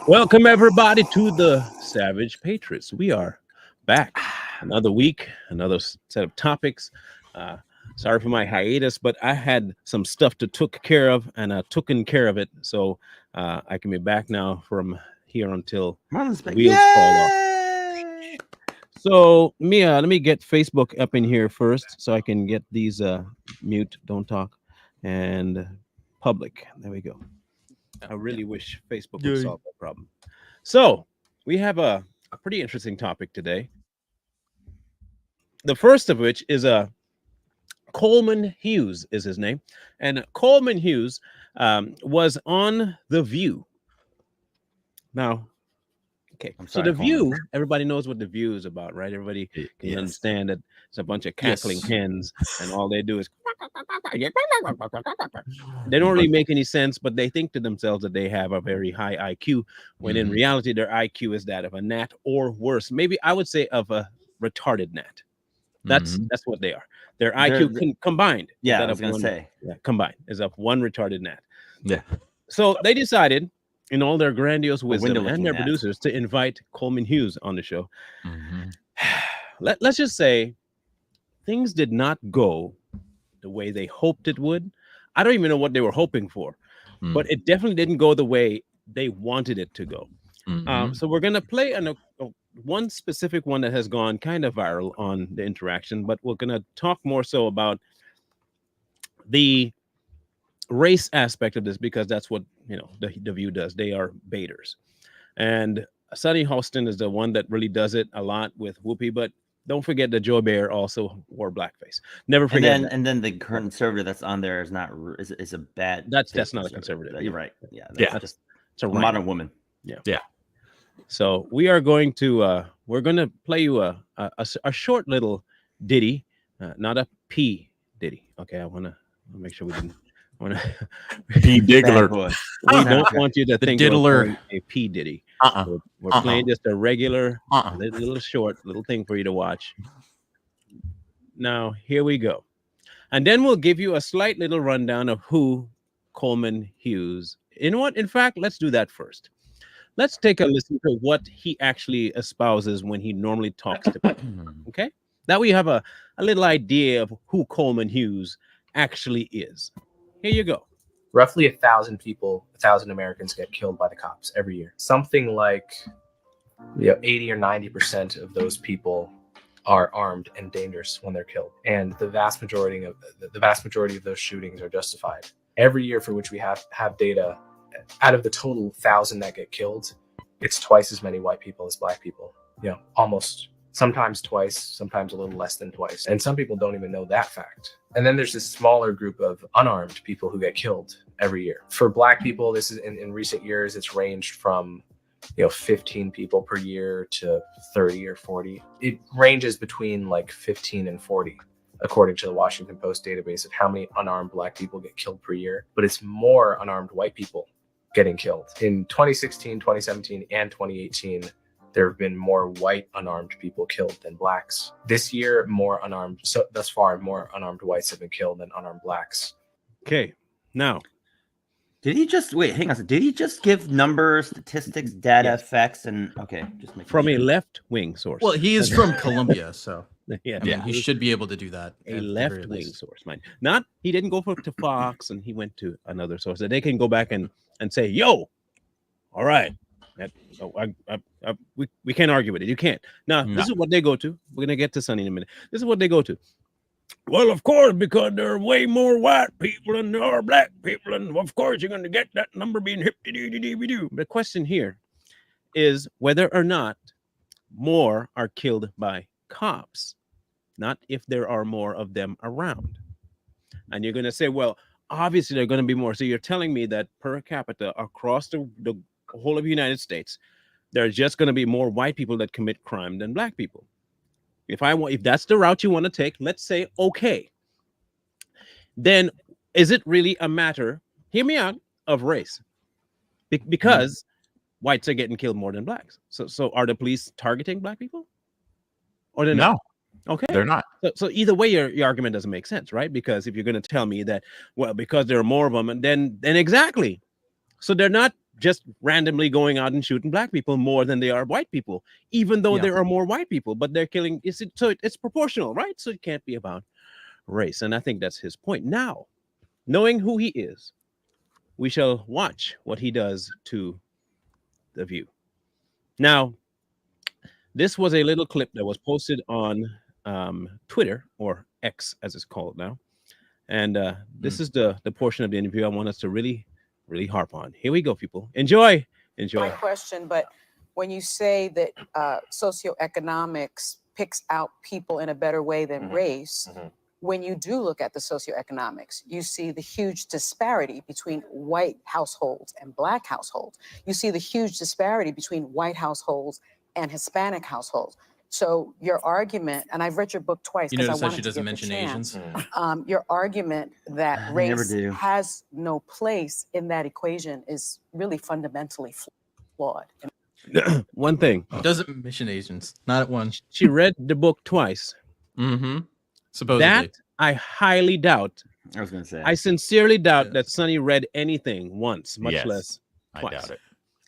Welcome everybody to the Savage Patriots. We are back another week, another set of topics. Sorry for my hiatus, but I had some stuff to took care of, and I taken care of it, so I can be back now from here until the wheels fall off. So Mia, let me get Facebook up in here first, so I can get these mute, don't talk, and public. There we go. I really wish Facebook would solve that problem. So we have a pretty interesting topic today. The first of which is Coleman Huges is his name, and Coleman Huges was on The View. Now, okay, so The View, everybody knows what The View is about, right? Everybody can understand that it's a bunch of cackling hens, and all they do is they don't really make any sense, but they think to themselves that they have a very high IQ, when in reality their IQ is that of a gnat, or worse, maybe I would say of a retarded gnat. That's what they are. Their IQ combined. Yeah, I was gonna say combined is of one retarded gnat. Yeah. So they decided, in all their grandiose wisdom and their producers, to invite Coleman Huges on the show. Let's just say things did not go the way they hoped it would. I don't even know what they were hoping for, but it definitely didn't go the way they wanted it to go. So we're gonna play one specific one that has gone kind of viral on the interaction, but we're gonna talk more so about the race aspect of this, because that's what the View does. They are baiters, and Sonny Hostin is the one that really does it a lot with Whoopi, but don't forget that Joe Bear also wore blackface. Never forget. And then the conservative that's on there is not is a bad. That's not a conservative. You're right. It's a modern woman. Yeah. So we are going to we're going to play you a short little ditty, not a P ditty. Okay, I want to make sure we didn't want to P Diggler. We don't want you to think diddler. A P ditty. We're playing just a regular little short little thing for you to watch. Now here we go, and then we'll give you a slight little rundown of who Coleman Huges. In fact, let's do that first. Let's take a listen to what he actually espouses when he normally talks to people. Okay, that way you have a little idea of who Coleman Huges actually is. Here you go. Roughly 1,000 people, 1,000 Americans get killed by the cops every year. Something like 80 or 90% of those people are armed and dangerous when they're killed, and the vast majority of those shootings are justified. Every year for which we have data, out of the total 1,000 that get killed, it's twice as many white people as black people. Almost. Sometimes twice, sometimes a little less than twice. And some people don't even know that fact. And then there's this smaller group of unarmed people who get killed every year. For black people, this is in recent years, it's ranged from 15 people per year to 30 or 40. It ranges between like 15 and 40. According to the Washington Post database of how many unarmed black people get killed per year. But it's more unarmed white people getting killed. In 2016, 2017, and 2018, there have been more white unarmed people killed than blacks. This year, thus far, more unarmed whites have been killed than unarmed blacks. Okay, now. Did he just hang on. Did he just give numbers, statistics, data, facts, and just make from a left-wing source? Well, he is from Columbia, so yeah, he should be able to do that. A left-wing source, mind. Not he didn't go to Fox, and he went to another source that they can go back and say, "Yo, all right, we can't argue with it. You can't." Now, this is what they go to. We're gonna get to Sonny in a minute. This is what they go to. Well, of course, because there are way more white people than there are black people, and of course you're going to get that number being hip-de-dee-dee-dee-dee-doo. The question here is whether or not more are killed by cops, not if there are more of them around. And you're going to say, well, obviously there are going to be more. So you're telling me that per capita across the whole of the United States, there's just going to be more white people that commit crime than black people. If that's the route you want to take, let's say, okay, then is it really a matter, hear me out, of race? Because whites are getting killed more than blacks. So are the police targeting black people? Or they're not? Okay. They're not. So either way, your argument doesn't make sense, right? Because if you're going to tell me that, well, because there are more of them, and then exactly. So they're not just randomly going out and shooting black people more than they are white people, even though there are more white people, but they're killing. So it's proportional, right? So it can't be about race. And I think that's his point. Now, knowing who he is, we shall watch what he does to The View. Now, this was a little clip that was posted on Twitter, or X as it's called now. And this is the portion of the interview I want us to really harp on. Here we go, people. Enjoy. My question, but when you say that socioeconomics picks out people in a better way than race, when you do look at the socioeconomics, you see the huge disparity between white households and black households. You see the huge disparity between white households and Hispanic households. So your argument, and I've read your book twice You because I notice how wanted she to doesn't get mention the chance. Asians? Your argument that race do. has no place in that equation is really fundamentally flawed. One thing. Doesn't mention Asians. Not at one. She read the book twice. Mm-hmm. Supposedly. That I highly doubt. I was going to say. I sincerely doubt Yes. that Sonny read anything once, much Yes, less I twice. doubt it.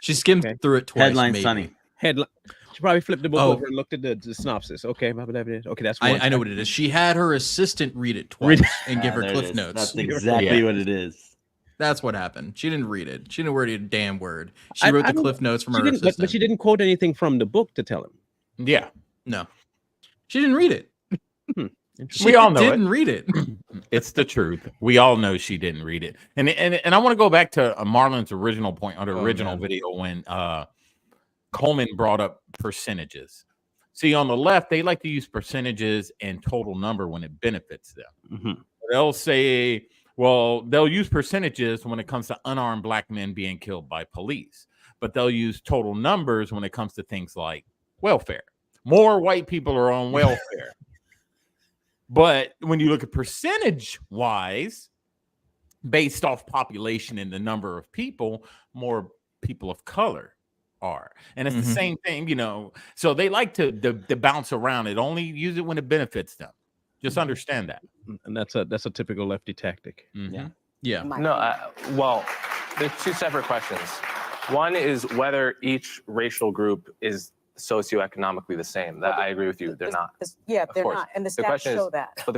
She skimmed Okay. through it twice. Headline maybe. Sunny. Headline. She probably flipped the book Oh. over and looked at the synopsis. Okay, okay, that's one. I know what it is. She had her assistant read it twice and give her there it cliff is. notes. That's exactly Yeah. what it is. That's what happened. She didn't read it. She didn't read a damn word. She I wrote the don't- cliff notes from She her didn't, assistant. but she didn't quote anything from the book to tell him. Yeah, No, she didn't read it. She we all know didn't it. read it. It's the truth. We all know she didn't read it. And I want to go back to Marlon's original point on the original video when Coleman brought up percentages. See, on the left, they like to use percentages and total number when it benefits them. They'll say, well, they'll use percentages when it comes to unarmed black men being killed by police, but they'll use total numbers when it comes to things like welfare. More white people are on welfare. But when you look at percentage wise, based off population and the number of people, more people of color are. And it's the same thing, you know. So they like to bounce around it. Only use it when it benefits them. Just understand that. And that's a typical lefty tactic. Yeah. No, well, there's two separate questions. One is whether each racial group is socioeconomically the same. That I agree with you. They're not. Yeah, they're course. not. And the The stats question show is- that. But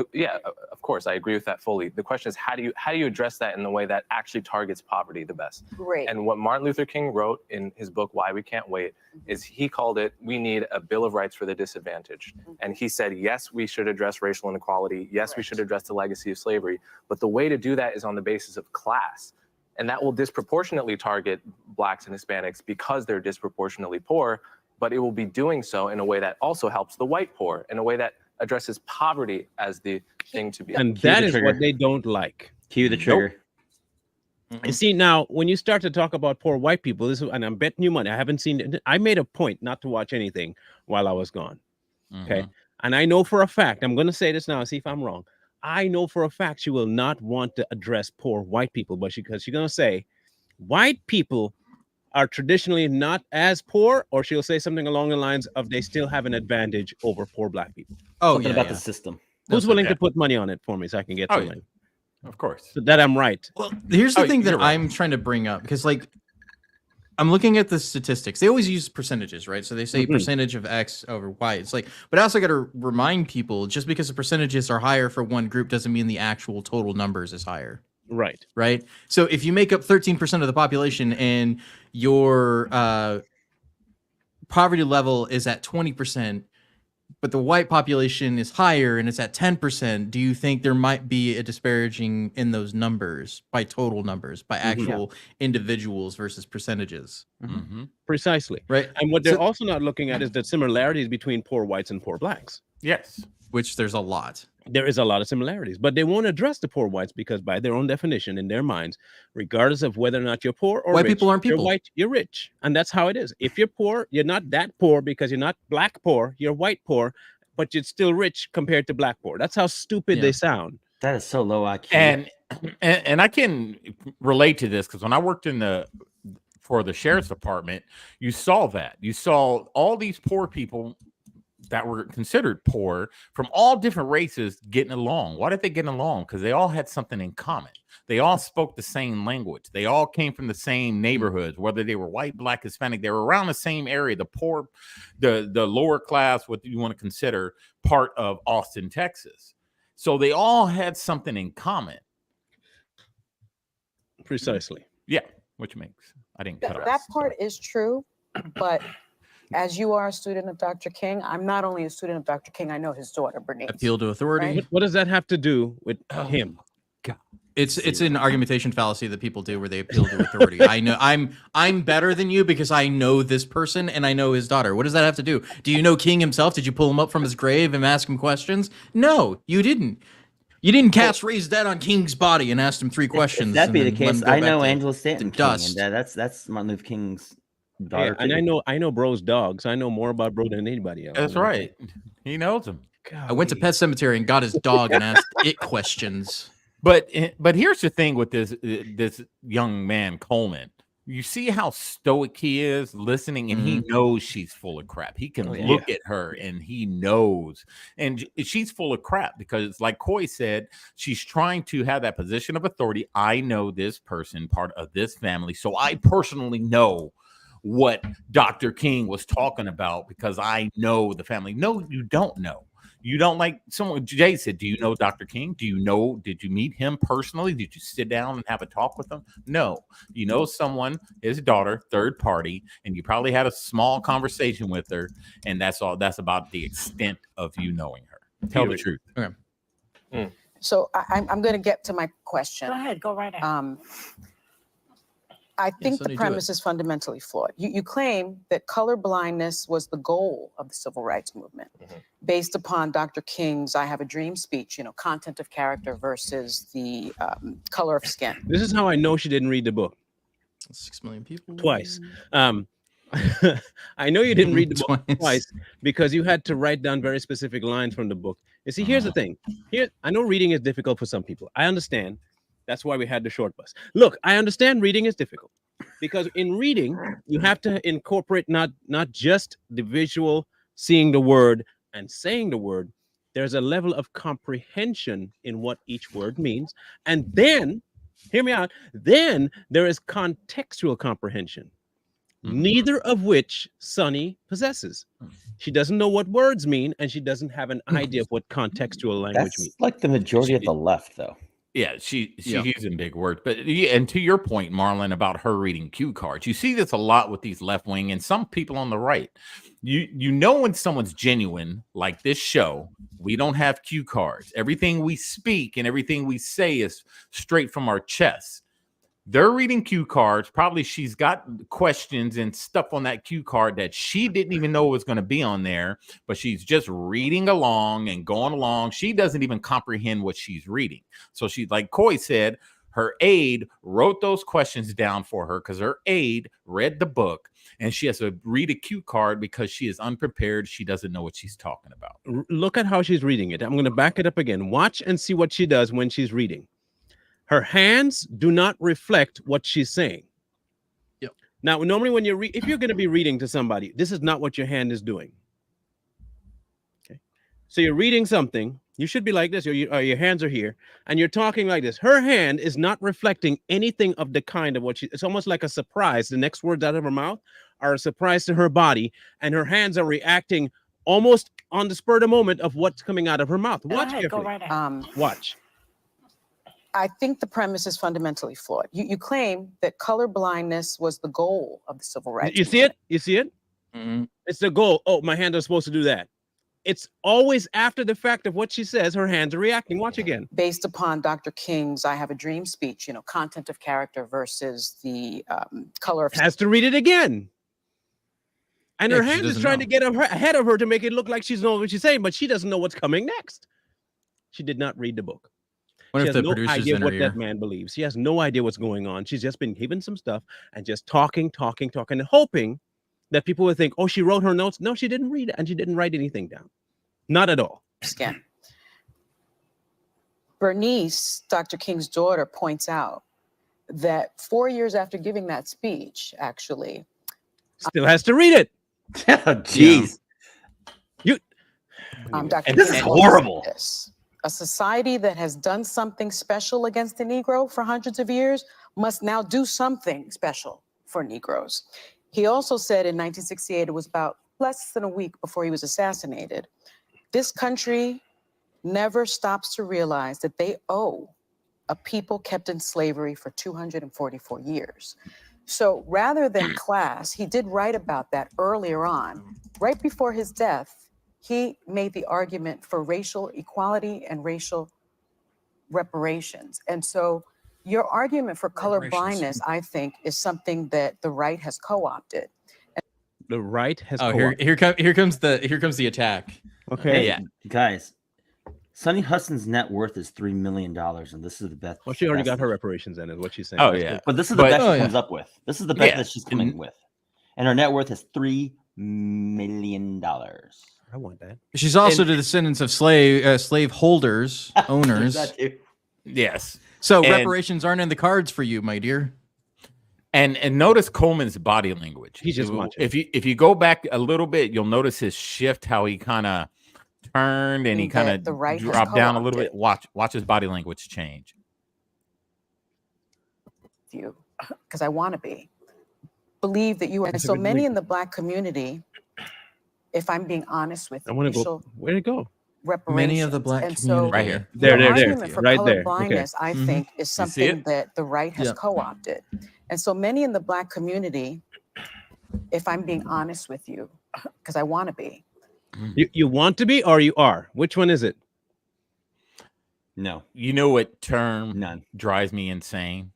of course, I agree with that fully. The question is, how do you address that in the way that actually targets poverty the best? Great. And what Martin Luther King wrote in his book, Why We Can't Wait, is he called it, we need a Bill of Rights for the disadvantaged. And he said, yes, we should address racial inequality. Yes, we should address the legacy of slavery. But the way to do that is on the basis of class. And that will disproportionately target blacks and Hispanics because they're disproportionately poor. But it will be doing so in a way that also helps the white poor, in a way that addresses poverty as the thing to be. And Cue that the is trigger. what they don't like. Cue the trigger. You see, now when you start to talk about poor white people, and I'm betting you money, I haven't seen it. I made a point not to watch anything while I was gone. Okay. And I know for a fact, I'm going to say this now, see if I'm wrong. I know for a fact she will not want to address poor white people, but because she's going to say white people are traditionally not as poor, or she'll say something along the lines of they still have an advantage over poor black people. Oh, Something yeah. about yeah. the system. Who's willing okay. to put money on it for me so I can get Oh, something? Of course. So that I'm right. Well, here's the Oh, thing that you're right. I'm trying to bring up because, like, I'm looking at the statistics. They always use percentages, right? So they say percentage of X over Y. It's like, but I also got to remind people just because the percentages are higher for one group doesn't mean the actual total numbers is higher. Right. Right. So if you make up 13% of the population and your poverty level is at 20%, but the white population is higher and it's at 10%, do you think there might be a disparaging in those numbers by total numbers, by actual individuals versus percentages? Precisely. Right. And what they're So- also not looking at is the similarities between poor whites and poor blacks. Yes. Which there's a lot. There is a lot of similarities, but they won't address the poor whites because by their own definition, in their minds, regardless of whether or not you're poor or White rich, people aren't you're people. white, you're rich. And that's how it is. If you're poor, you're not that poor because you're not black poor, you're white poor, but you're still rich compared to black poor. That's how stupid Yeah. they sound. That is so low IQ. And I can relate to this because when I worked for the sheriff's department, you saw that. You saw all these poor people that were considered poor from all different races getting along. Why did they get along? Because they all had something in common. They all spoke the same language. They all came from the same neighborhoods, whether they were white, black, Hispanic. They were around the same area. The poor, the lower class, what you want to consider part of Austin, Texas. So they all had something in common. Precisely. Yeah, which makes I didn't cut off. That part is true, but as you are a student of Dr. King, I'm not only a student of Dr. King, I know his daughter, Bernice. Appeal to authority. Right? What does that have to do with him? God. It's an argumentation fallacy that people do where they appeal to authority. I know I'm better than you because I know this person and I know his daughter. What does that have to do? Do you know King himself? Did you pull him up from his grave and ask him questions? No, you didn't. You didn't cast raise dead on King's body and asked him 3 questions. If that be the and then let case, him go I back know to Angela Stanton King, dust. and that's Martin Luther King's Yeah, daughter. and too. I know bro's dogs. I know more about bro than anybody else. That's right. He knows him. I went to Pet Cemetery and got his dog and asked it questions. But here's the thing with this young man, Coleman. You see how stoic he is listening, and he knows she's full of crap. He can look at her and he knows. And she's full of crap because, like Coy said, she's trying to have that position of authority. I know this person, part of this family. So I personally know what Dr. King was talking about because I know the family. No, you don't know. You don't like someone. Jay said, do you know Dr. King? Do you know, did you meet him personally? Did you sit down and have a talk with him? No. You know someone, his daughter, third party, and you probably had a small conversation with her, and that's all. That's about the extent of you knowing her. Tell the truth. Okay. So I'm going to get to my question. Go ahead, go right ahead. I think Sonny, the do premise is fundamentally flawed. You claim that color blindness was the goal of the civil rights movement based upon Dr. King's I Have a Dream speech, content of character versus the color of skin. This is how I know she didn't read the book 6 million people. twice. I know you didn't read the book twice because you had to write down very specific lines from the book. You see, here's the thing. I know reading is difficult for some people. I understand. That's why we had the short bus. Look, I understand reading is difficult because in reading, you have to incorporate not just the visual, seeing the word and saying the word. There's a level of comprehension in what each word means. And then, hear me out, then there is contextual comprehension, neither of which Sonny possesses. She doesn't know what words mean, and she doesn't have an idea of what contextual language means. That's like the majority of the left, though. Yeah, she's using big words. But and to your point, Marlon, about her reading cue cards, you see this a lot with these left wing and some people on the right. You know when someone's genuine, like this show, we don't have cue cards. Everything we speak and everything we say is straight from our chest. They're reading cue cards. Probably she's got questions and stuff on that cue card that she didn't even know was going to be on there, but she's just reading along and going along. She doesn't even comprehend what she's reading. So she's like Coy said, her aide wrote those questions down for her because her aide read the book and she has to read a cue card because she is unprepared. She doesn't know what she's talking about. Look at how she's reading it. I'm going to back it up again. Watch and see what she does when she's reading. Her hands do not reflect what she's saying. Yep. Now, normally when you read, if you're going to be reading to somebody, this is not what your hand is doing. Okay. So you're reading something, you should be like this, or your hands are here, and you're talking like this. Her hand is not reflecting anything of the kind of what it's almost like a surprise. The next words out of her mouth are a surprise to her body, and her hands are reacting almost on the spur of the moment of what's coming out of her mouth. Watch Go ahead, carefully. go right ahead. Watch. I think the premise is fundamentally flawed. You claim that color blindness was the goal of the civil rights You see it? You see it? Mhm. It's the goal. Oh, my hands are supposed to do that. It's always after the fact of what she says, her hands are reacting. Watch again. based upon Dr. King's I Have a Dream speech, content of character versus the color of Has to read it again. And Yeah, her 'cause she hands is doesn't trying know. to get ahead of her to make it look like she's knowing what she's saying, but she doesn't know what's coming next. She did not read the book. What She if has the no producer's idea in her what ear? that man believes. She has no idea what's going on. She's just been given some stuff and just talking, and hoping that people would think, oh, she wrote her notes. No, she didn't read it, and she didn't write anything down. Not at all. skin. Bernice, Dr. King's daughter, points out that 4 years after giving that speech, actually, Still has to read it. Oh, jeez. Dr. This King is told us horrible. this. A society that has done something special against the Negro for hundreds of years must now do something special for Negroes. He also said in 1968, it was about less than a week before he was assassinated, this country never stops to realize that they owe a people kept in slavery for 244 years. So rather than class, he did write about that earlier on. Right before his death, he made the argument for racial equality and racial reparations. And so your argument for color blindness, I think, is something that the right has co-opted. The right has. Oh, here comes the attack. Okay. Hey, Yeah. guys, Sonny Huston's net worth is $3 million, and this is the best. Well, she already got her that- reparations in, is what she's saying. Oh That's yeah. good. But this is the But- best Oh, she yeah. comes up with. This is the best Yeah. that she's coming with, and her net worth is $3 million. I want that. She's also the descendants of slave holders, owners. That too. Yes. So And- reparations aren't in the cards for you, my dear. And notice Coleman's body language. He's just watching. If you go back a little bit, you'll notice his shift, how he kind of turned and he That kind of the right has dropped down a little co-opted. bit. Watch his body language change. You, because I want to be. Believe that you are. And That's a so good many link. in the Black community, if I'm being honest with I you, want to racial go. Where'd it go? reparations. Many of the Black and community. so Right here. There, the there, there. argument for Right color there. Okay. blindness, I Mhm. think, is You see something it? that the right has Yeah. co-opted. And so many in the Black community, if I'm being honest with you, because I want to be. You want to be or you are? Which one is it? No, You know what term none. drives me insane?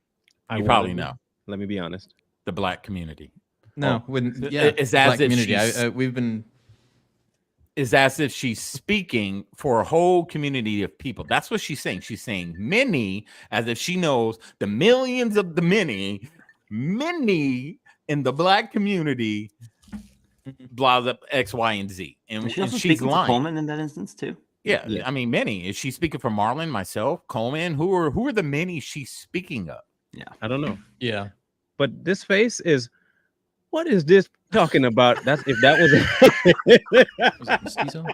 I You wanna probably be. know. Let me be honest. The Black community. No, Oh. when It- yeah, it's as Black if community. she's- We've been Is as if she's speaking for a whole community of people. That's what she's saying. She's saying many, as if she knows the millions of the many in the Black community, blah, blah, X, Y, and Z. And, Is she also and she's speaking for lying. Coleman in that instance too? Yeah, Yeah. I mean, many. Is she speaking for Marlon, myself, Coleman? Who are the many she's speaking of? I don't know. yeah. But this face is. What is this talking about? That's if that was. Was it mestizo?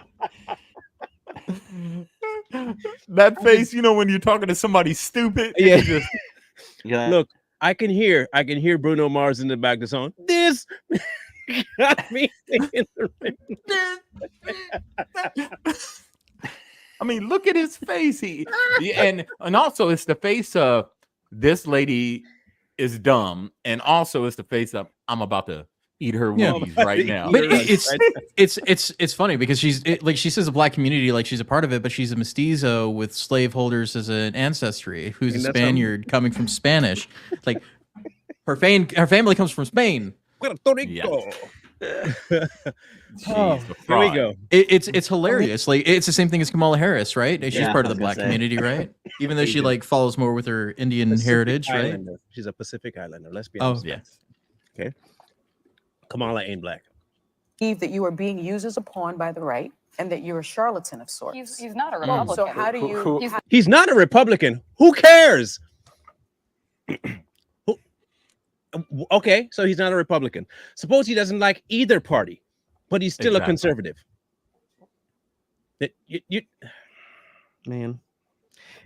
That face, you know, when you're talking to somebody stupid. Yeah. it's just- Yeah. Look, I can hear Bruno Mars in the back of the song. This got me in the I mean, look at his face. And also it's the face of this lady is dumb, and also it's the face of I'm about to eat her Yeah. Wheaties right now. But You're right. it's funny because like she says the Black community, like she's a part of it, but she's a mestizo with slaveholders as an ancestry, who's And a that's how- Spaniard coming from Spanish. Like her family comes from Spain. Puerto Rico. Jeez, Oh, the here we fraud. go. It's hilarious. Like it's the same thing as Kamala Harris, right? She's Yeah, part I of the was Black gonna say. community, right? Even though she Asian. like follows more with her Indian Pacific heritage, right? Islander. She's a Pacific Islander. Let's be Oh, honest. Yes. Kamala ain't black. Believe that you are being used as a pawn by the right and that you're a charlatan of sorts. He's not a Mm. Republican. So how do you? He's- He's not a Republican. Who cares? Okay, so he's not a Republican. Suppose he doesn't like either party, but he's still a Exactly. conservative. Man.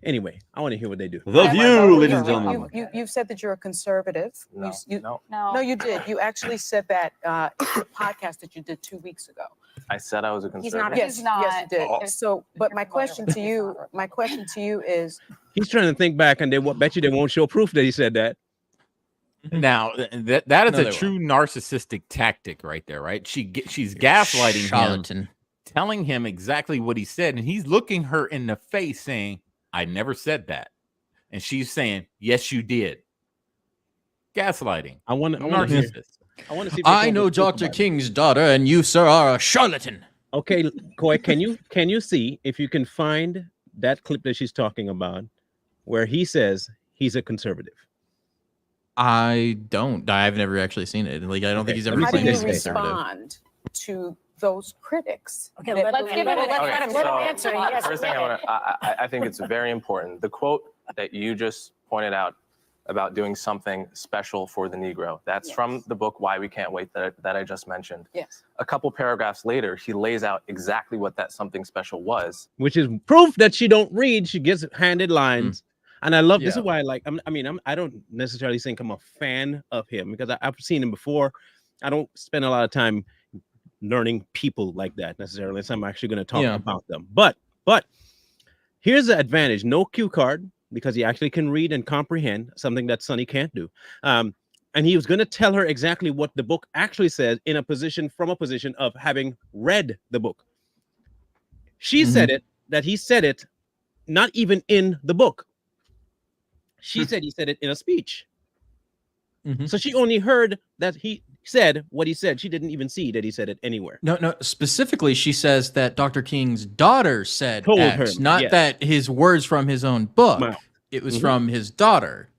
Anyway, I want to hear what they do. The Yeah, View, but- ladies and you- gentlemen. You've said that you're a conservative. No, You- no. No, you did. You actually said that in the podcast that you did 2 weeks ago. I said I was a He's not conservative. a- Yes, He's not. yes, you did. Oh. So, but my You're question familiar to with you, that. my question to you is, He's trying to think back, and they won't bet you they won't show proof that he said that. Now that is No, they a true narcissistic tactic right there, right? She's gaslighting him, Charlatan. telling him exactly what he said, and he's looking her in the face saying, I never said that. And she's saying, yes, you did. Gaslighting. I want to hear. Narcissist. I want to see. If they I come know with proof Dr. about it. King's daughter, and you, sir, are a charlatan. Okay, Koi, can you see if you can find that clip that she's talking about, where he says he's a conservative? I don't. I've never actually seen it. Like I don't think he's ever Let me how see do claimed you to be this. conservative. respond to those critics? Okay, that let's believe give that- him- let's Okay, let him so answer. Yes, first thing I think it's very important. The quote that you just pointed out about doing something special for the Negro. That's from the book Why We Can't Wait that I just mentioned. Yes. A couple paragraphs later, he lays out exactly what that something special was. Which is proof that she don't read. She gets handed lines. And I love, this Yeah. is why I like, I don't necessarily think I'm a fan of him because I've seen him before. I don't spend a lot of time learning people like that necessarily. So I'm actually going to talk about them. But here's the advantage. No cue card, because he actually can read and comprehend, something that Sonny can't do. And he was going to tell her exactly what the book actually says from a position of having read the book. She said he said it not even in the book. She said he said it in a speech. So she only heard that he said what he said. She didn't even see that he said it anywhere. No. Specifically, she says that Dr. King's daughter said Told X, her, not that his words from his own book. Mouth. It was from his daughter.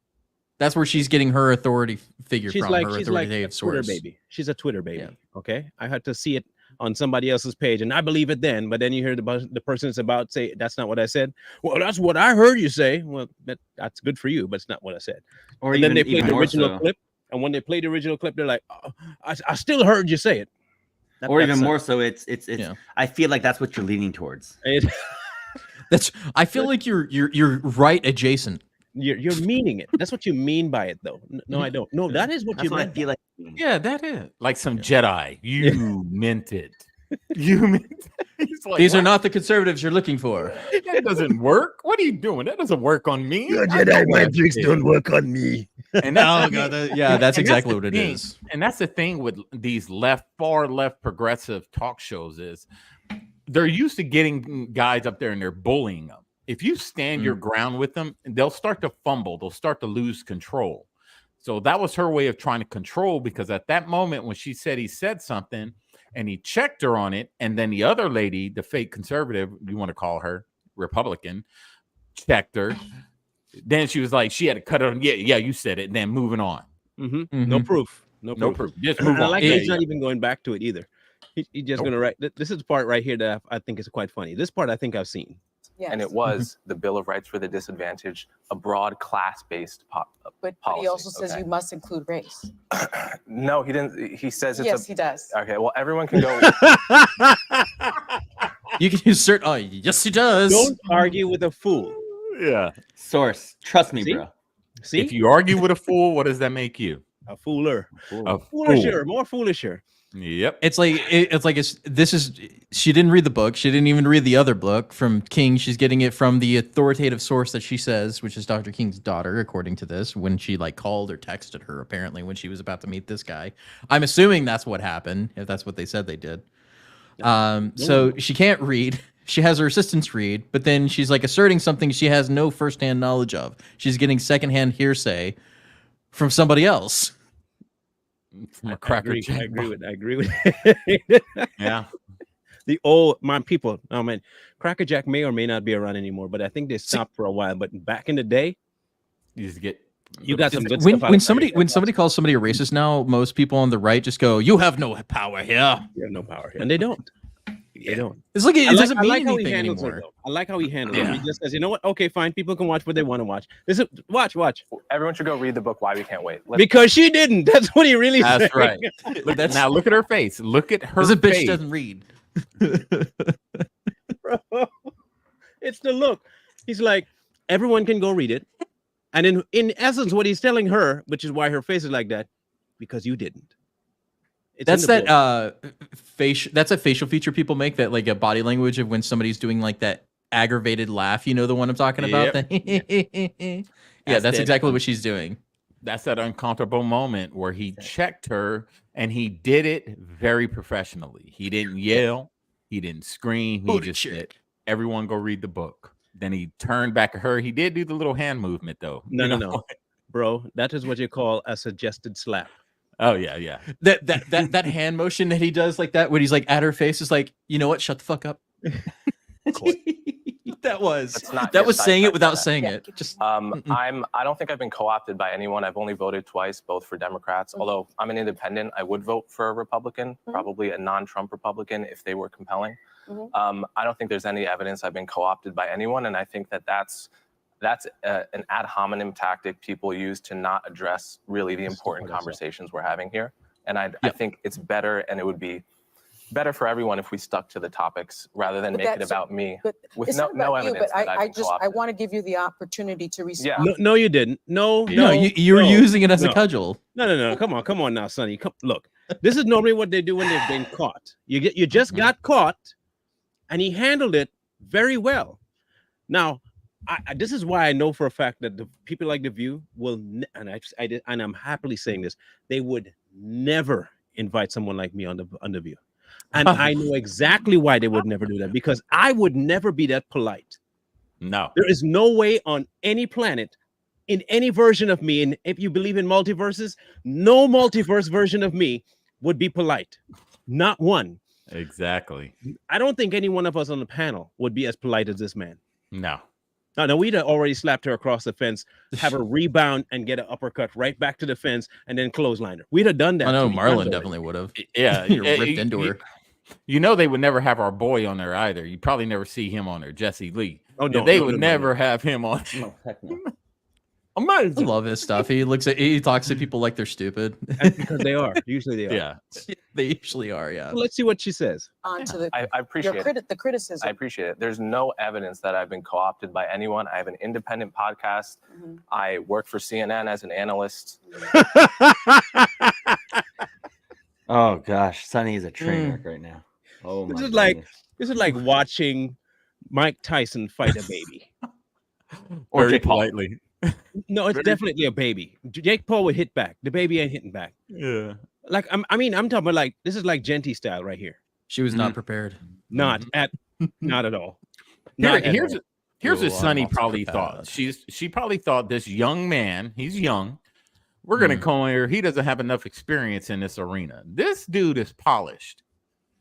That's where she's getting her authority figure She's from. like, Her she's like authoritative a Twitter source. baby. She's a Twitter baby. Yeah. Okay. I had to see it on somebody else's page and I believe it then, but then you hear the person's about say, that's not what I said. Well, that's what I heard you say. Well, that's good for you, but it's not what I said. Or and even, then they play even the more original so. clip. And when they play the original clip, they're like, oh, I still heard you say it. Or even more so, it's I feel like that's what you're leaning towards. I feel like you're right adjacent. You're meaning it. That's what you mean by it, though. No, I don't. No, that is what you meant. I feel like. Yeah, that is like some Jedi. You meant it. You meant it. Like, these are not the conservatives you're looking for. That doesn't work. What are you doing? That doesn't work on me. Your Jedi mind tricks don't work on me. And that's, that's exactly what it is. And that's the thing with these far left progressive talk shows is they're used to getting guys up there and they're bullying them. If you stand your ground with them, they'll start to fumble. They'll start to lose control. So that was her way of trying to control, because at that moment when she said he said something and he checked her on it, and then the other lady, the fake conservative, you want to call her Republican, checked her. Then she was like, she had to cut it on. Yeah, you said it. And then moving on. No proof. No proof. Just move on. I like that he's not even going back to it either. He's just going to write. This is the part right here that I think is quite funny. This part I think I've seen. Yes. And it was the Bill of Rights for the Disadvantaged, a broad class-based but policy. he also says you must include race. No, he didn't. He says it's yes, he does. Okay, well, everyone can go. You can insert. Oh, yes, he does. Don't argue with a fool. Yeah. Source. Trust me, See? bro. See? If you argue with a fool, what does that make you? A fooler. A Foolisher. fool. More foolisher. Yep. It's like she didn't read the book. She didn't even read the other book from King. She's getting it from the authoritative source that she says, which is Dr. King's daughter, according to this, when she called or texted her, apparently, when she was about to meet this guy. I'm assuming that's what happened, if that's what they said they did. So she can't read. She has her assistants read, but then she's asserting something she has no firsthand knowledge of. She's getting secondhand hearsay from somebody else. From a cracker jack. I agree with Yeah. The old people. Oh man, Cracker Jack may or may not be around anymore, but I think they stopped for a while. But back in the day, You just get. you got some good When stuff. when somebody calls somebody a racist now, most people on the right just go, "You have no power here." You have no power, and they don't. They don't. It's like it doesn't mean how he anything handles anymore. it, though. I like how he handles it. He just says, "You know what? Okay, fine. People can watch what they want to watch. This is watch." Everyone should go read the book Why We Can't Wait. Because she didn't. That's what he really said. That's right. Now look at her face. Look at her This bitch face. doesn't read. Bro, it's the look. He's like, everyone can go read it, and in essence, what he's telling her, which is why her face is like that, because you didn't. It's That's in the that book. facial. That's a facial feature people make, that a body language of when somebody's doing that aggravated laugh. You know the one I'm talking about. Yeah, that's exactly what she's doing. That's that uncomfortable moment where he checked her, and he did it very professionally. He didn't yell. He didn't scream. He just said, "Everyone go read the book." Then he turned back at her. He did do the little hand movement, though. No. Bro, that is what you call a suggested slap. Oh, yeah. That hand motion that he does like that when he's at her face is you know what? Shut the fuck up. That was saying it without saying it. Just I don't think I've been co-opted by anyone. I've only voted twice, both for Democrats. Although I'm an independent, I would vote for a Republican, probably a non-Trump Republican if they were compelling. I don't think there's any evidence I've been co-opted by anyone, and I think that that's that's an ad hominem tactic people use to not address really the important conversations we're having here. And I think it's better, and it would be better for everyone if we stuck to the topics rather than make it about me with no evidence. I want to give you the opportunity to respond. Yeah. No, you didn't. No, you were using it as a cudgel. No. Come on now, Sonny. Look, this is normally what they do when they've been caught. You just got caught, and he handled it very well. Now, this is why I know for a fact that the people like The View will, and I'm happily saying this, they would never invite someone like me on the View. And I know exactly why they would never do that, because I would never be that polite. No. There is no way on any planet, in any version of me, and if you believe in multiverses, no multiverse version of me would be polite. Not one. Exactly. I don't think any one of us on the panel would be as polite as this man. No. No, we'd have already slapped her across the fence, have her rebound and get an uppercut right back to the fence, and then clothesline her. We'd have done that. I know Marlon definitely would have. Yeah. Ripped into her. You know they would never have our boy on there either. You probably never see him on there, Jesse Lee. Oh no, they would never have him on. Oh, heck no. I love his stuff. He talks to people like they're stupid. Because they are. Usually they are. Yeah. They usually are, yeah. Well, let's see what she says. On to the I appreciate the criticism. I appreciate it. There's no evidence that I've been co-opted by anyone. I have an independent podcast. I work for CNN as an analyst. Oh gosh, Sonny is a train wreck right now. Oh my This is like watching Mike Tyson fight a baby. Or Very Jake Paul. politely. No, it's definitely a baby. Jake Paul would hit back. The baby ain't hitting back. Yeah. Like I'm talking about like this is like Genty style right here. She was not prepared. Not at all. Here's what Sonny probably thought. She probably thought this young man, he's young. We're gonna come here. He doesn't have enough experience in this arena. This dude is polished,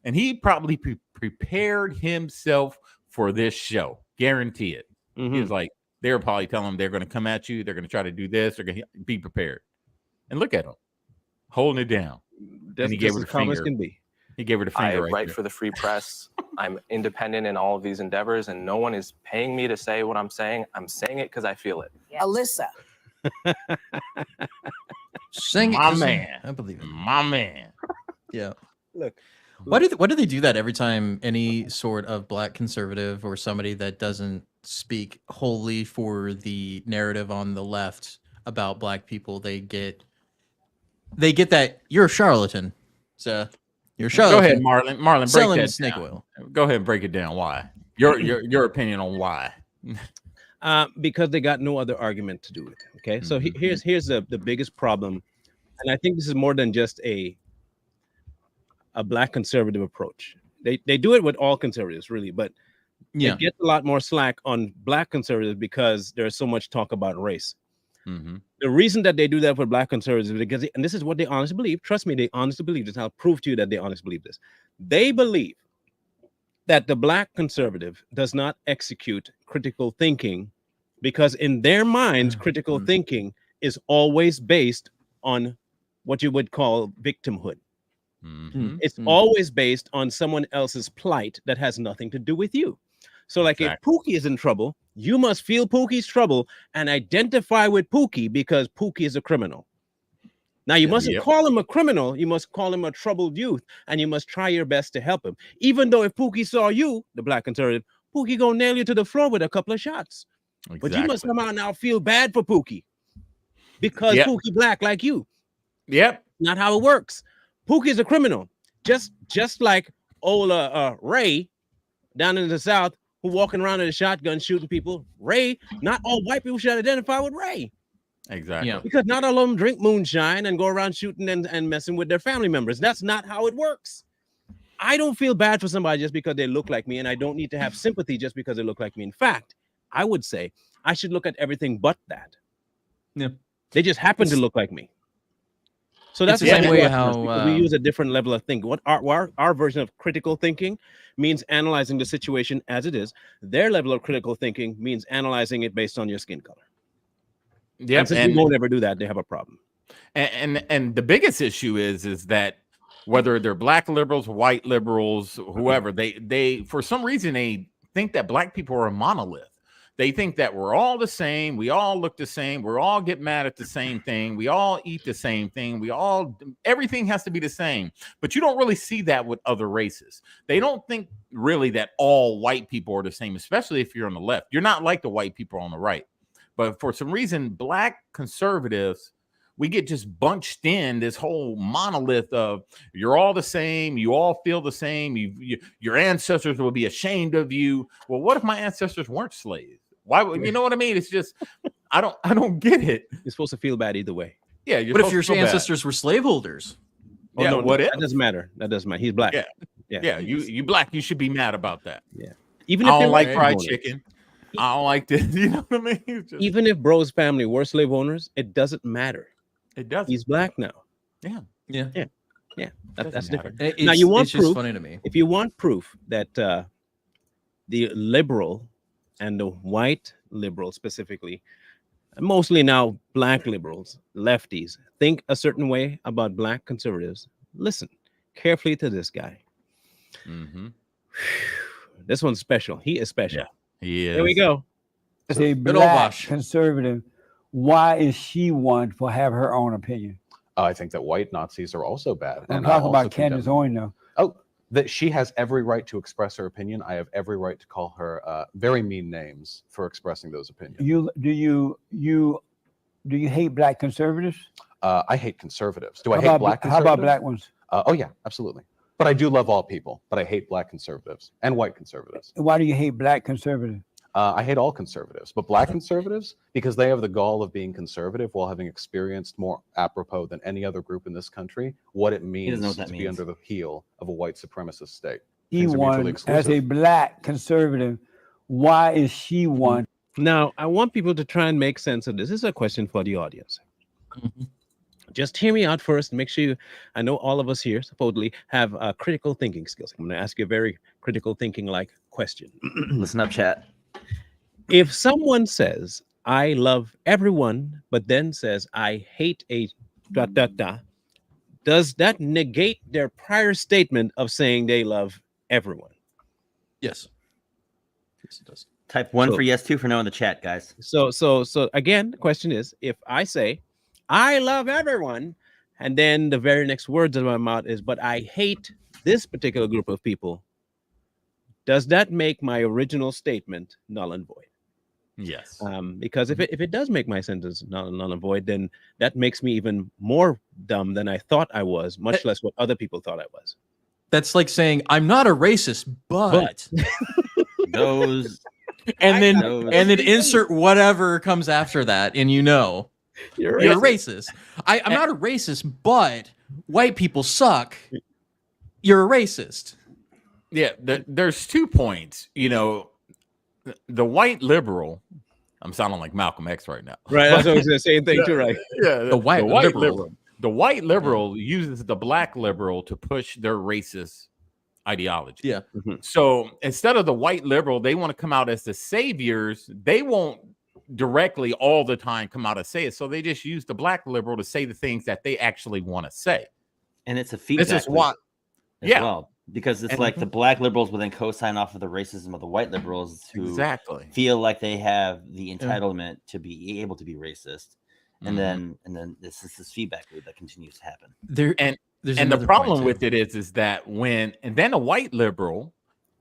and he probably prepared himself for this show. Guarantee it. He was like, they were probably telling him they're going to come at you. They're going to try to do this. They're going to be prepared. And look at him holding it down. That's he gave her the finger. Can be. He gave her the finger. I write for the Free Press. I'm independent in all of these endeavors, and no one is paying me to say what I'm saying. I'm saying it because I feel it. Alyssa. Sing it, My man. I believe it. My man. Yeah. Look. Why do they do that every time any sort of black conservative or somebody that doesn't speak wholly for the narrative on the left about black people, they get that you're a charlatan. So you're a charlatan. Go ahead, Marlon. Marlon, break Selling that snake down. oil. Go ahead and break it down. Why? Your opinion on why? Because they got no other argument to do it. Okay, so here's the biggest problem, and I think this is more than just a black conservative approach. They do it with all conservatives, really, but they get a lot more slack on black conservatives because there's so much talk about race. The reason that they do that for black conservatives is because, and this is what they honestly believe. Trust me, they honestly believe this. I'll prove to you that they honestly believe this. They believe that the black conservative does not execute critical thinking because in their minds, critical thinking is always based on what you would call victimhood. It's always based on someone else's plight that has nothing to do with you. So like if Pookie is in trouble, you must feel Pookie's trouble and identify with Pookie because Pookie is a criminal. Now you mustn't call him a criminal, you must call him a troubled youth, and you must try your best to help him. Even though if Pookie saw you, the black conservative, Pookie gonna nail you to the floor with a couple of shots. But you must somehow now feel bad for Pookie because Pookie black like you. Not how it works. Pookie is a criminal, just like old Ray down in the South who walking around in a shotgun shooting people. Ray, not all white people should identify with Ray. Exactly. Because not all of them drink moonshine and go around shooting and messing with their family members. That's not how it works. I don't feel bad for somebody just because they look like me, and I don't need to have sympathy just because they look like me. In fact, I would say I should look at everything but that. They just happen to look like me. So that's the same way how we use a different level of thinking. What our version of critical thinking means analyzing the situation as it is. Their level of critical thinking means analyzing it based on your skin color. And since we won't ever do that, they have a problem. And the biggest issue is that whether they're black liberals, white liberals, whoever, they for some reason they think that black people are a monolith. They think that we're all the same. We all look the same. We all get mad at the same thing. We all eat the same thing. Everything has to be the same. But you don't really see that with other races. They don't think really that all white people are the same, especially if you're on the left. You're not like the white people on the right. But for some reason, black conservatives, we get just bunched in this whole monolith of you're all the same. You all feel the same. Your ancestors will be ashamed of you. Well, what if my ancestors weren't slaves? Why would you know what I mean? It's just I don't get it. You're supposed to feel bad either way. Yeah, But if your ancestors were slaveholders, Oh, yeah, no, what if? that doesn't matter. That doesn't matter. He's black. Yeah, you black. You should be mad about that. Yeah. Even I if they don't like were fried slave owners. chicken. I don't like this. You know what I mean? It's just- Even if bro's family were slave owners, it doesn't matter. it does. He's black now. yeah. That's Doesn't different. matter. Now, you want it's just proof? funny to me. If you want proof that the liberal and the white liberal specifically, mostly now black liberals, lefties, think a certain way about black conservatives, listen carefully to this guy. Mhm. This one's special. He is special. Yeah. He is. There we go. As a Good old black Bosch. conservative, why is she one for have her own opinion? I think that white Nazis are also bad. I'm and I talking also about condemn Candace them. Owens now. Oh, that she has every right to express her opinion. I have every right to call her very mean names for expressing those opinions. You hate black conservatives? I hate conservatives. Do I How hate about black How conservatives? about black ones? Oh yeah, absolutely. But I do love all people. But I hate black conservatives and white conservatives. Why do you hate black conservatives? I hate all conservatives, but black conservatives, because they have the gall of being conservative while having experienced more apropos than any other group in this country what it means know what that to be means. under the heel of a white supremacist state. She Things are mutually won as a exclusive. black conservative. Why is she one? Now, I want people to try and make sense of this. This is a question for the audience. Just hear me out first. Make sure I know all of us here supposedly have critical thinking skills. I'm going to ask you a very critical thinking like question. Listen up, chat. If someone says, I love everyone, but then says, I hate a ... does that negate their prior statement of saying they love everyone? Yes. Yes, it does. Type 1 So- for yes, 2 for no in the chat, guys. So again, the question is, if I say, I love everyone, and then the very next words of my mouth is, but I hate this particular group of people, does that make my original statement null and void? Yes. Because if it does make my sentence null and void, then that makes me even more dumb than I thought I was, much less what other people thought I was. That's like saying I'm not a racist, but Those and then Those- insert whatever comes after that, and You're you're a racist. I'm not a racist, but white people suck. You're a racist. Yeah, there's 2 points. You know, the white liberal. I'm sounding like Malcolm X right now. Right. That's what I was going to say. Thing too, right? Yeah, The white liberal. The white liberal uses the black liberal to push their racist ideology. Yeah. So instead of the white liberal, they want to come out as the saviors. They won't directly all the time come out and say it. So they just use the black liberal to say the things that they actually want to say. and it's a feedback This is loop what. as Yeah. well. Because it's And- like the black liberals will then co-sign off of the racism of the white liberals who Exactly. feel like they have the entitlement to be able to be racist. And Mhm. then this is this feedback loop that continues to happen. There's And the another problem point, with too. it is that and then a white liberal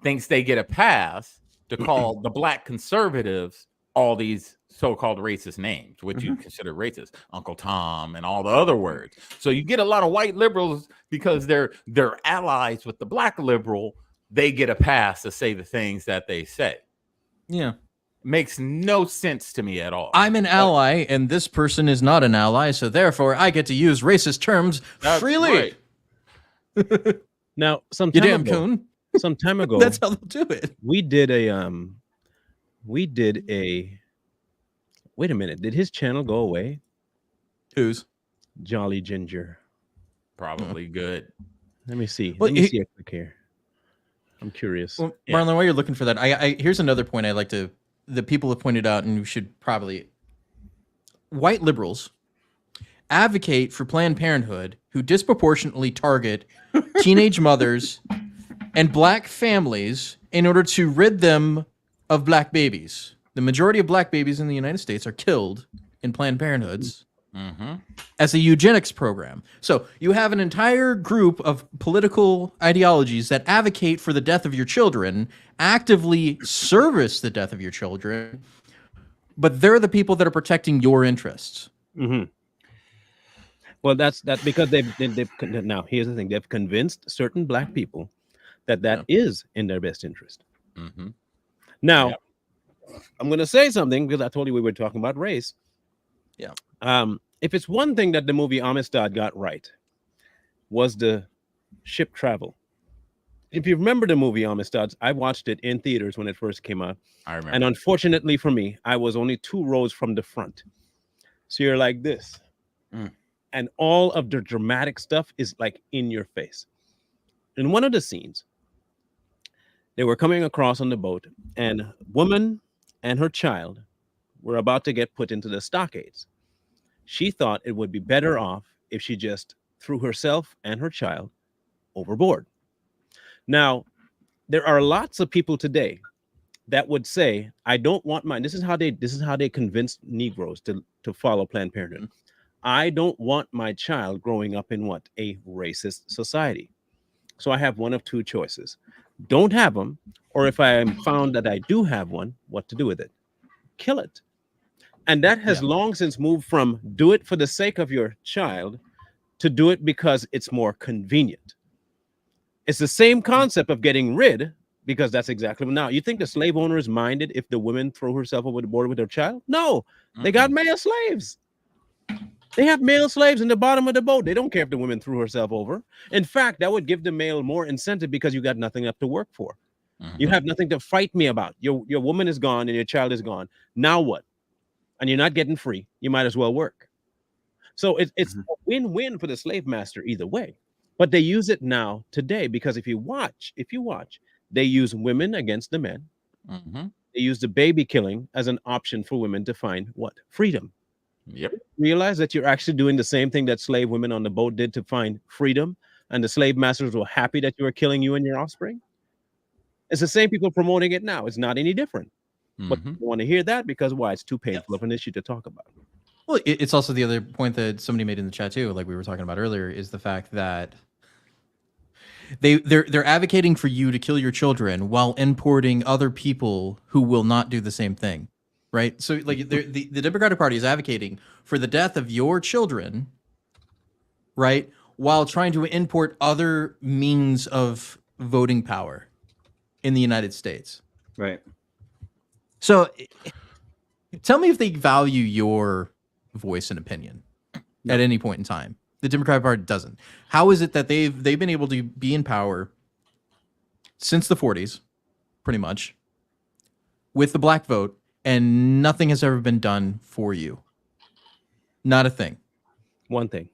thinks they get a pass to call the black conservatives all these so-called racist names, which you consider racist, Uncle Tom and all the other words. So you get a lot of white liberals because they're allies with the black liberal. They get a pass to say the things that they say. Yeah. Makes no sense to me at all. I'm an ally, and this person is not an ally, so therefore I get to use racist terms That's freely. right. Now, some You time damn ago, coon. some time ago, That's how they'll do it. we did a wait a minute, did his channel go away? Who's? Jolly Ginger. Probably good. Let me see. Well, Let me he- see a click here. I'm curious. Well, Yeah. Marlon, while you're looking for that, I here's another point I like to the people have pointed out, and we should probably white liberals advocate for Planned Parenthood who disproportionately target teenage mothers and black families in order to rid them of black babies. The majority of black babies in the United States are killed in Planned Parenthoods as a eugenics program. So you have an entire group of political ideologies that advocate for the death of your children, actively service the death of your children, but they're the people that are protecting your interests. Well, that's because they've now here's the thing, they've convinced certain black people that is in their best interest. Now, I'm going to say something because I told you we were talking about race. Yeah. If it's one thing that the movie Amistad got right, was the ship travel. If you remember the movie Amistad, I watched it in theaters when it first came out. I remember. And unfortunately for me, I was only 2 rows from the front. So you're like this. And all of the dramatic stuff is like in your face. In one of the scenes, they were coming across on the boat, and a woman and her child were about to get put into the stockades. She thought it would be better off if she just threw herself and her child overboard. Now, there are lots of people today that would say, I don't want mine. This is how they convinced Negroes to follow Planned Parenthood. I don't want my child growing up in what? A racist society. So I have one of 2 choices. Don't have them, or if I am found that I do have one, what to do with it? Kill it. And that has long since moved from do it for the sake of your child to do it because it's more convenient. It's the same concept of getting rid, because that's exactly now. You think the slave owners minded if the woman threw herself over the board with her child? No, they got male slaves. They have male slaves in the bottom of the boat. They don't care if the woman threw herself over. In fact, that would give the male more incentive because you got nothing up to work for. You have nothing to fight me about. Your woman is gone and your child is gone. Now what? And you're not getting free. You might as well work. So it's a win-win for the slave master either way. But they use it now today because if you watch, they use women against the men. They use the baby killing as an option for women to find what? Freedom. Realize that you're actually doing the same thing that slave women on the boat did to find freedom, and the slave masters were happy that you were killing you and your offspring. It's the same people promoting it now. It's not any different. But you want to hear that because why? It's too painful of an issue to talk about. Well, it's also the other point that somebody made in the chat too, like we were talking about earlier, is the fact that they're advocating for you to kill your children while importing other people who will not do the same thing. Right. So like the Democratic Party is advocating for the death of your children. Right. While trying to import other means of voting power in the United States. Right. So tell me if they value your voice and opinion at any point in time. The Democratic Party doesn't. How is it that they've been able to be in power since the 40s, pretty much, with the black vote, and nothing has ever been done for you? Not a thing. One thing.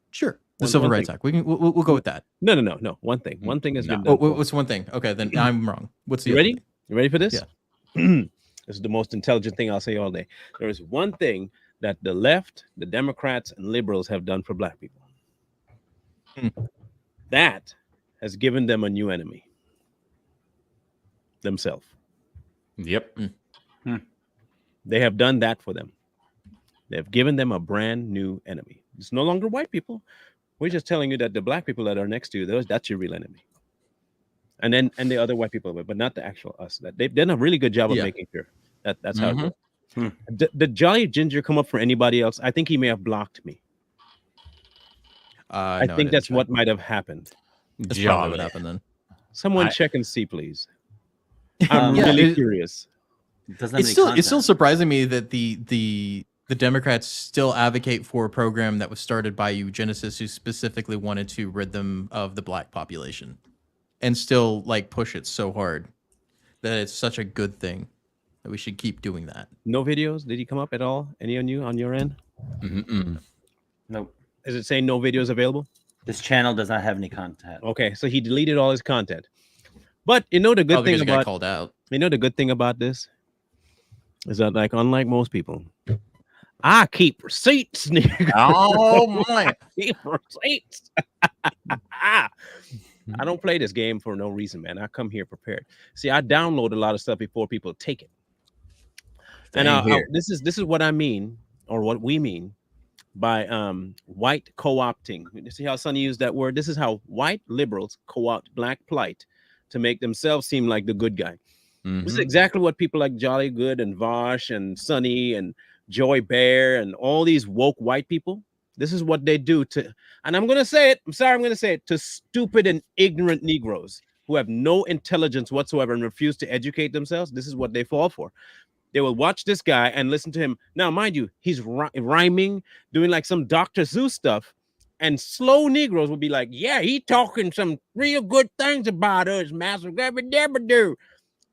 Sure. The Civil Rights Act. We'll go with that. No. One thing. One thing has been done. What's one thing? Okay, then I'm wrong. What's the You other ready? thing? You ready for this? Yeah. This is the most intelligent thing I'll say all day. There is one thing that the left, the Democrats, and liberals have done for black people. That has given them a new enemy. Themselves. They have done that for them. They have given them a brand new enemy. It's no longer white people. We're just telling you that the black people that are next to you, that's your real enemy. And the other white people, but not the actual us. That they've done a really good job of making sure that's how it goes. The Jolly Ginger come up for anybody else? I think he may have blocked me. I think that's what might have happened. That's probably what happened then. Someone check and see, please. I'm really curious. It's still surprising me that the Democrats still advocate for a program that was started by eugenicists who specifically wanted to rid them of the black population, and still like push it so hard that it's such a good thing that we should keep doing that. No videos? Did he come up at all? Any on your end? Nope. Is it saying no videos available? This channel does not have any content. Okay, so he deleted all his content. But you know the good thing about called out. You know the good thing about this is that, like, unlike most people, I keep receipts, nigga. Oh my! Keep receipts. I don't play this game for no reason, man. I come here prepared. See, I download a lot of stuff before people take it. And this is what I mean, or what we mean by white co-opting. You see how Sonny used that word? This is how white liberals co-opt black plight to make themselves seem like the good guy. This is exactly what people like Jolly Good and Vosh and Sonny and Joy Bear and all these woke white people. This is what they do to, and I'm going to say it, I'm sorry, I'm going to say it, to stupid and ignorant Negroes who have no intelligence whatsoever and refuse to educate themselves. This is what they fall for. They will watch this guy and listen to him. Now, mind you, he's rhyming, doing like some Dr. Seuss stuff, and slow Negroes will be like, yeah, he talking some real good things about us, master.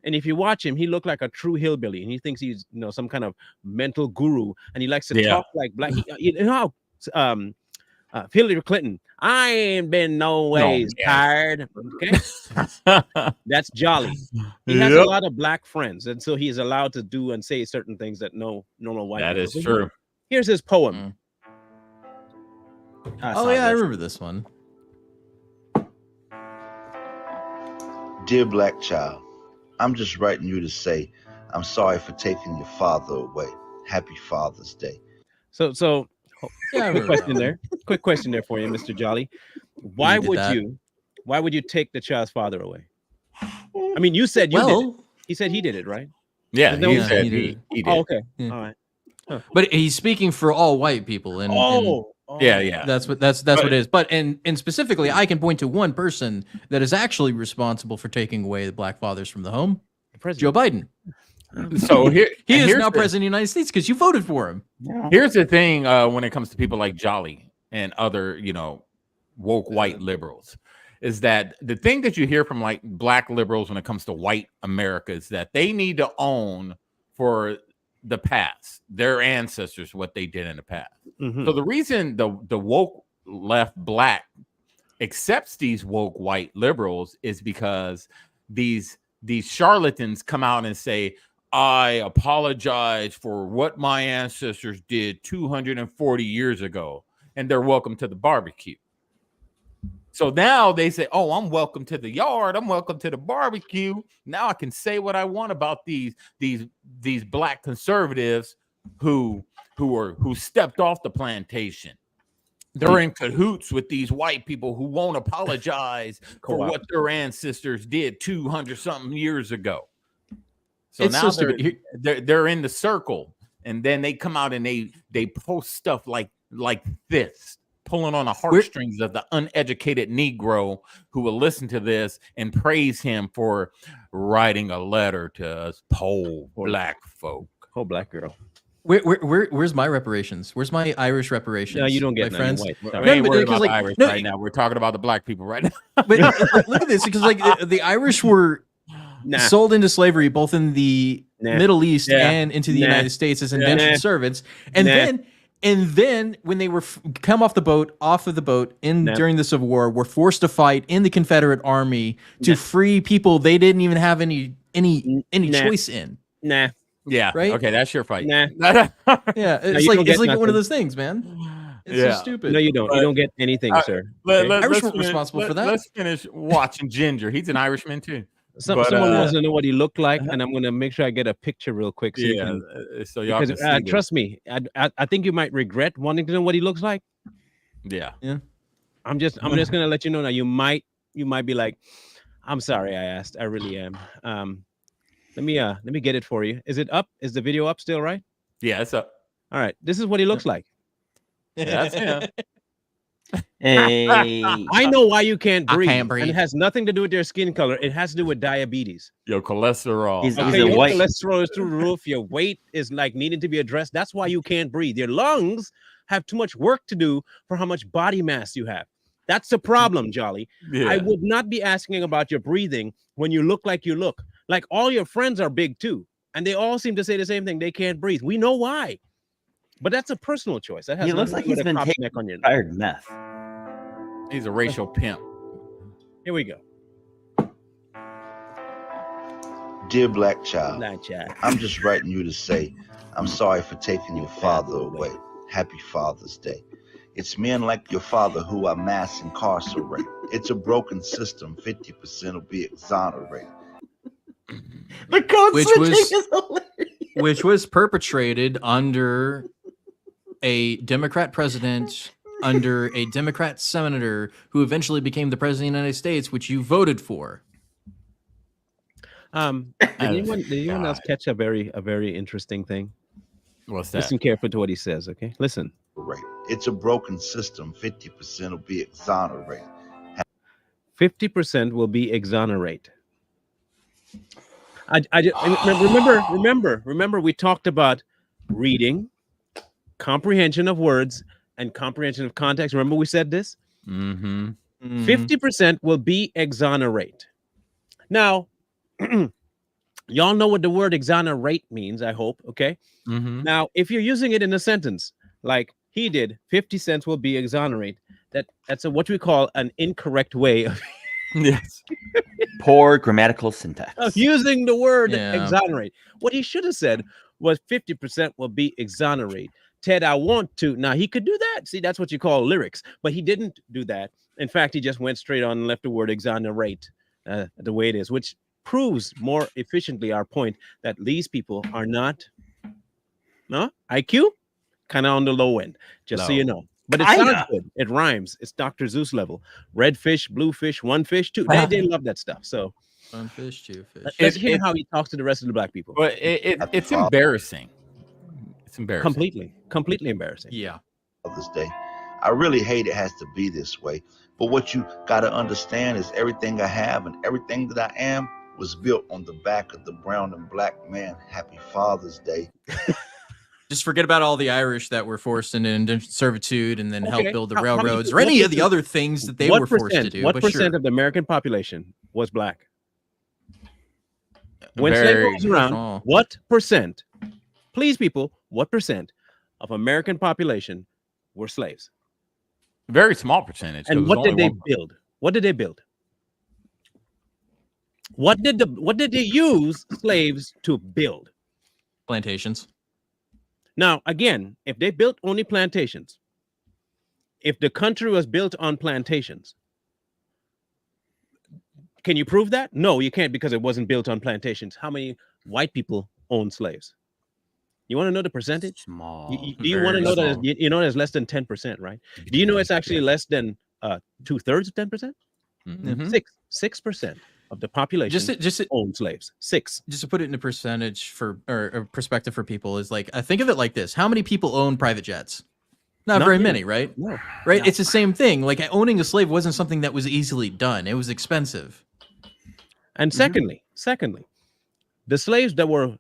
And if you watch him, he look like a true hillbilly, and he thinks he's, you know, some kind of mental guru, and he likes to talk like black. You know how Hillary Clinton, I ain't been no ways tired. Okay, that's Jolly. He has a lot of black friends, and so he is allowed to do and say certain things that no normal white. That people is do. true. Here's his poem. Oh yeah, I remember this one. Dear black child, I'm just writing you to say I'm sorry for taking your father away. Happy Father's Day. So Yeah, quick question there for you, Mr. Jolly. Why would you take the child's father away? I mean, you said you did it. He said he did it, right? Yeah, No, he said he he did. did. Oh, okay. Yeah. All right. Huh. But he's speaking for all white people, and Yeah. that's what it is. But and specifically, I can point to one person that is actually responsible for taking away the black fathers from the home. Joe Biden. So here He is here's now the- president of the United States because you voted for him. Here's the thing when it comes to people like Jolly and other, you know, woke white liberals, is that the thing that you hear from like black liberals when it comes to white America is that they need to own for the past, their ancestors, what they did in the past. So the reason the woke left black accepts these woke white liberals is because these charlatans come out and say, I apologize for what my ancestors did 240 years ago, and they're welcome to the barbecue. So now they say, oh, I'm welcome to the yard. I'm welcome to the barbecue. Now I can say what I want about these black conservatives who stepped off the plantation. They're in cahoots with these white people who won't apologize for what their ancestors did 200 something years ago. So It's now so stupid. they're in the circle, and then they come out and they post stuff like this, pulling on the heartstrings of the uneducated Negro who will listen to this and praise him for writing a letter to us poor black folk. Oh, black girl. Where's my reparations? Where's my Irish reparations? No, you don't get my none, friends. you're We ain't worried about the Irish right now. We're talking about the black people right now. But look at this, because like the Irish were sold into slavery both in the Middle East and into the United States as indentured servants, and then when they were come off of the boat during the Civil War, were forced to fight in the Confederate Army to free people they didn't even have any choice in. Yeah. Right. Okay, that's your fight. Yeah, it's like one of those things, man. It's so stupid. No, you don't. You don't get anything, sir. Irish were responsible for that. Let's finish watching Ginger. He's an Irishman too. Someone wants to know what he looked like, and I'm going to make sure I get a picture real quick. So y'all can see trust me, I think you might regret wanting to know what he looks like. Yeah. I'm just going to let you know now. You might be like, I'm sorry I asked. I really am. Let me get it for you. Is it up? Is the video up still, right? Yeah, it's up. All right. This is what he looks like. That's him. Hey. I know why you can't breathe. I can't breathe. And it has nothing to do with your skin color. It has to do with diabetes. Your cholesterol. He's Your a white. cholesterol is through the roof. Your weight is like needing to be addressed. That's why you can't breathe. Your lungs have too much work to do for how much body mass you have. That's the problem, Jolly. Yeah. I would not be asking about your breathing when you look like you look. Like all your friends are big too. And they all seem to say the same thing. They can't breathe. We know why. But that's a personal choice. That has He looks like he's been taking expired meth. He's a racial pimp. Here we go. Dear black child, Black child. I'm just writing you to say I'm sorry for taking your father away. Happy Father's Day. It's men like your father who are mass incarcerated. It's a broken system. 50% will be exonerated. The code Which switching was- is hilarious. which was perpetrated under a Democrat president, under a Democrat senator who eventually became the president of the United States, which you voted for. Did anyone else catch a very interesting thing? What's that? Listen carefully to what he says, okay? Listen. It's a broken system. 50% will be exonerated. 50% will be exonerate. Remember, we talked about reading, comprehension of words, and comprehension of context. Remember we said this? 50% will be exonerate. Now, y'all know what the word exonerate means, I hope, okay? Now, if you're using it in a sentence, like he did, 50 cents will be exonerate, that's what we call an incorrect way of Yes. Poor grammatical syntax. of using the word Yeah. exonerate. What he should have said was 50% will be exonerate. Ted, I want to. Now, he could do that. See, that's what you call lyrics, but he didn't do that. In fact, he just went straight on and left the word exonerate the way it is, which proves more efficiently our point that these people are not, IQ, kind of on the low end, just so you know. But it sounds good. It rhymes. It's Dr. Zeus level. Red fish, blue fish, one fish, two. They love that stuff. So One fish, two fish. let's hear how he talks to the rest of the black people. But it's embarrassing. It's embarrassing. Completely embarrassing. Yeah. This day, I really hate it has to be this way. But what you got to understand is everything I have and everything that I am was built on the back of the brown and black man. Happy Father's Day. Just forget about all the Irish that were forced into indentured servitude and then helped build the How many- railroads or any of the other things that they were forced to do. What but percent sure. of the American population was black? When Very slavery was around, small. what percent, please people, what percent of American population were slaves? Very small percentage. And 'cause what it was did only they one- build? What did they build? What did they use slaves to build? Plantations. Now, again, if they built only plantations, if the country was built on plantations, can you prove that? No, you can't, because it wasn't built on plantations. How many white people own slaves? You want to know the percentage? Small. Do you want to Very know that small. you know it's less than 10%, right? Do you know it's actually less than 2/3 of 10%? Mhm. 6% of the population Just own slaves. 6. to put it into percentage or perspective for people is like, I think of it like this: how many people own private jets? Not very many, right? No. Right. It's the same thing. Like owning a slave wasn't something that was easily done. It was expensive. And secondly, the slaves that were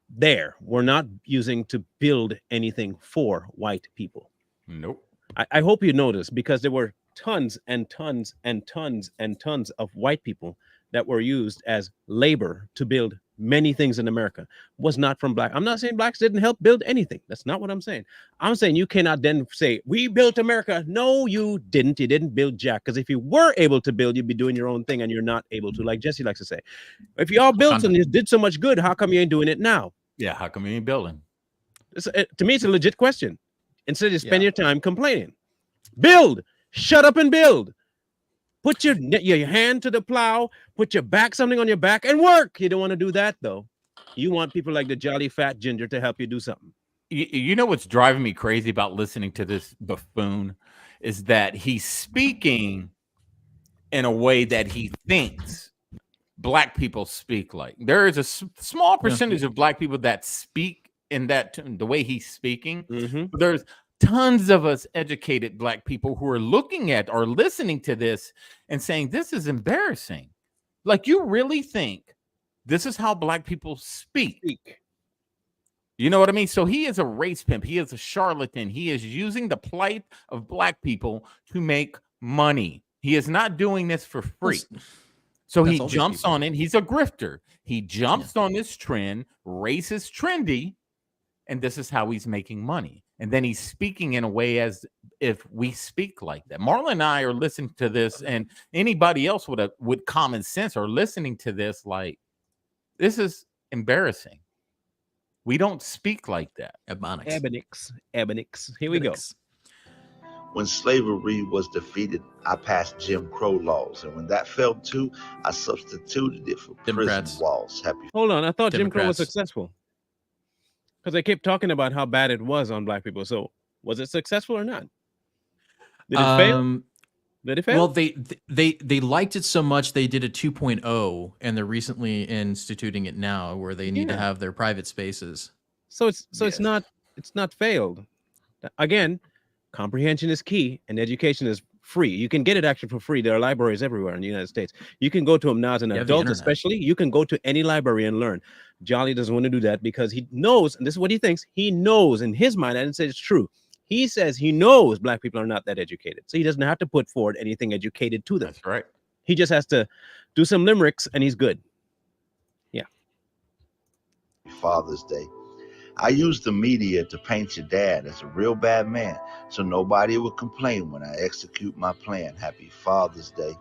there were not using to build anything for white people. Nope. I hope you notice, because there were tons and tons and tons and tons of white people that were used as labor to build many things in America. Was not from black. I'm not saying blacks didn't help build anything. That's not what I'm saying. I'm saying you cannot then say we built America. No, you didn't. You didn't build jack. Because if you were able to build, you'd be doing your own thing, and you're not able to. Like Jesse likes to say, if you all built and you did so much good, how come you ain't doing it now? Yeah, how come you ain't building? To me, it's a legit question. Instead of spend your time complaining, build. Shut up and build. Put your hand to the plow, put something on your back and work. You don't want to do that, though. You want people like the jolly fat ginger to help you do something. You know what's driving me crazy about listening to this buffoon is that he's speaking in a way that he thinks black people speak like. There is a small percentage of black people that speak in that the way he's speaking. But there's tons of us educated black people who are looking at or listening to this and saying, this is embarrassing. Like, you really think this is how black people speak? You know what I mean? So he is a race pimp. He is a charlatan. He is using the plight of black people to make money. He is not doing this for free. So he jumps on it. He's a grifter. He jumps on this trend. Race is trendy. And this is how he's making money. And then he's speaking in a way as if we speak like that. Marlon and I are listening to this, and anybody else with common sense are listening to this like, this is embarrassing. We don't speak like that. Ebonics. Here we go. When slavery was defeated, I passed Jim Crow laws. And when that fell too, I substituted it for Democrats. prison walls. Happy. Hold on. I thought Jim Crow was Democrats. successful because they kept talking about how bad it was on black people. So was it successful or not? Did it fail? Did it fail? Well, they liked it so much they did a 2.0, and they're recently instituting it now, where they need to have their private spaces. So it's not failed. Again, comprehension is key, and education is free. You can get it actually for free. There are libraries everywhere in the United States. You can go to them now as an adult, especially. You can go to any library and learn. Jolly doesn't want to do that because he knows, and this is what he thinks. He knows in his mind, I didn't say it's true. He says he knows black people are not that educated. So he doesn't have to put forward anything educated to them. That's right. He just has to do some limericks and he's good. Yeah. Father's Day. I used the media to paint your dad as a real bad man, so nobody would complain when I execute my plan. Happy Father's Day.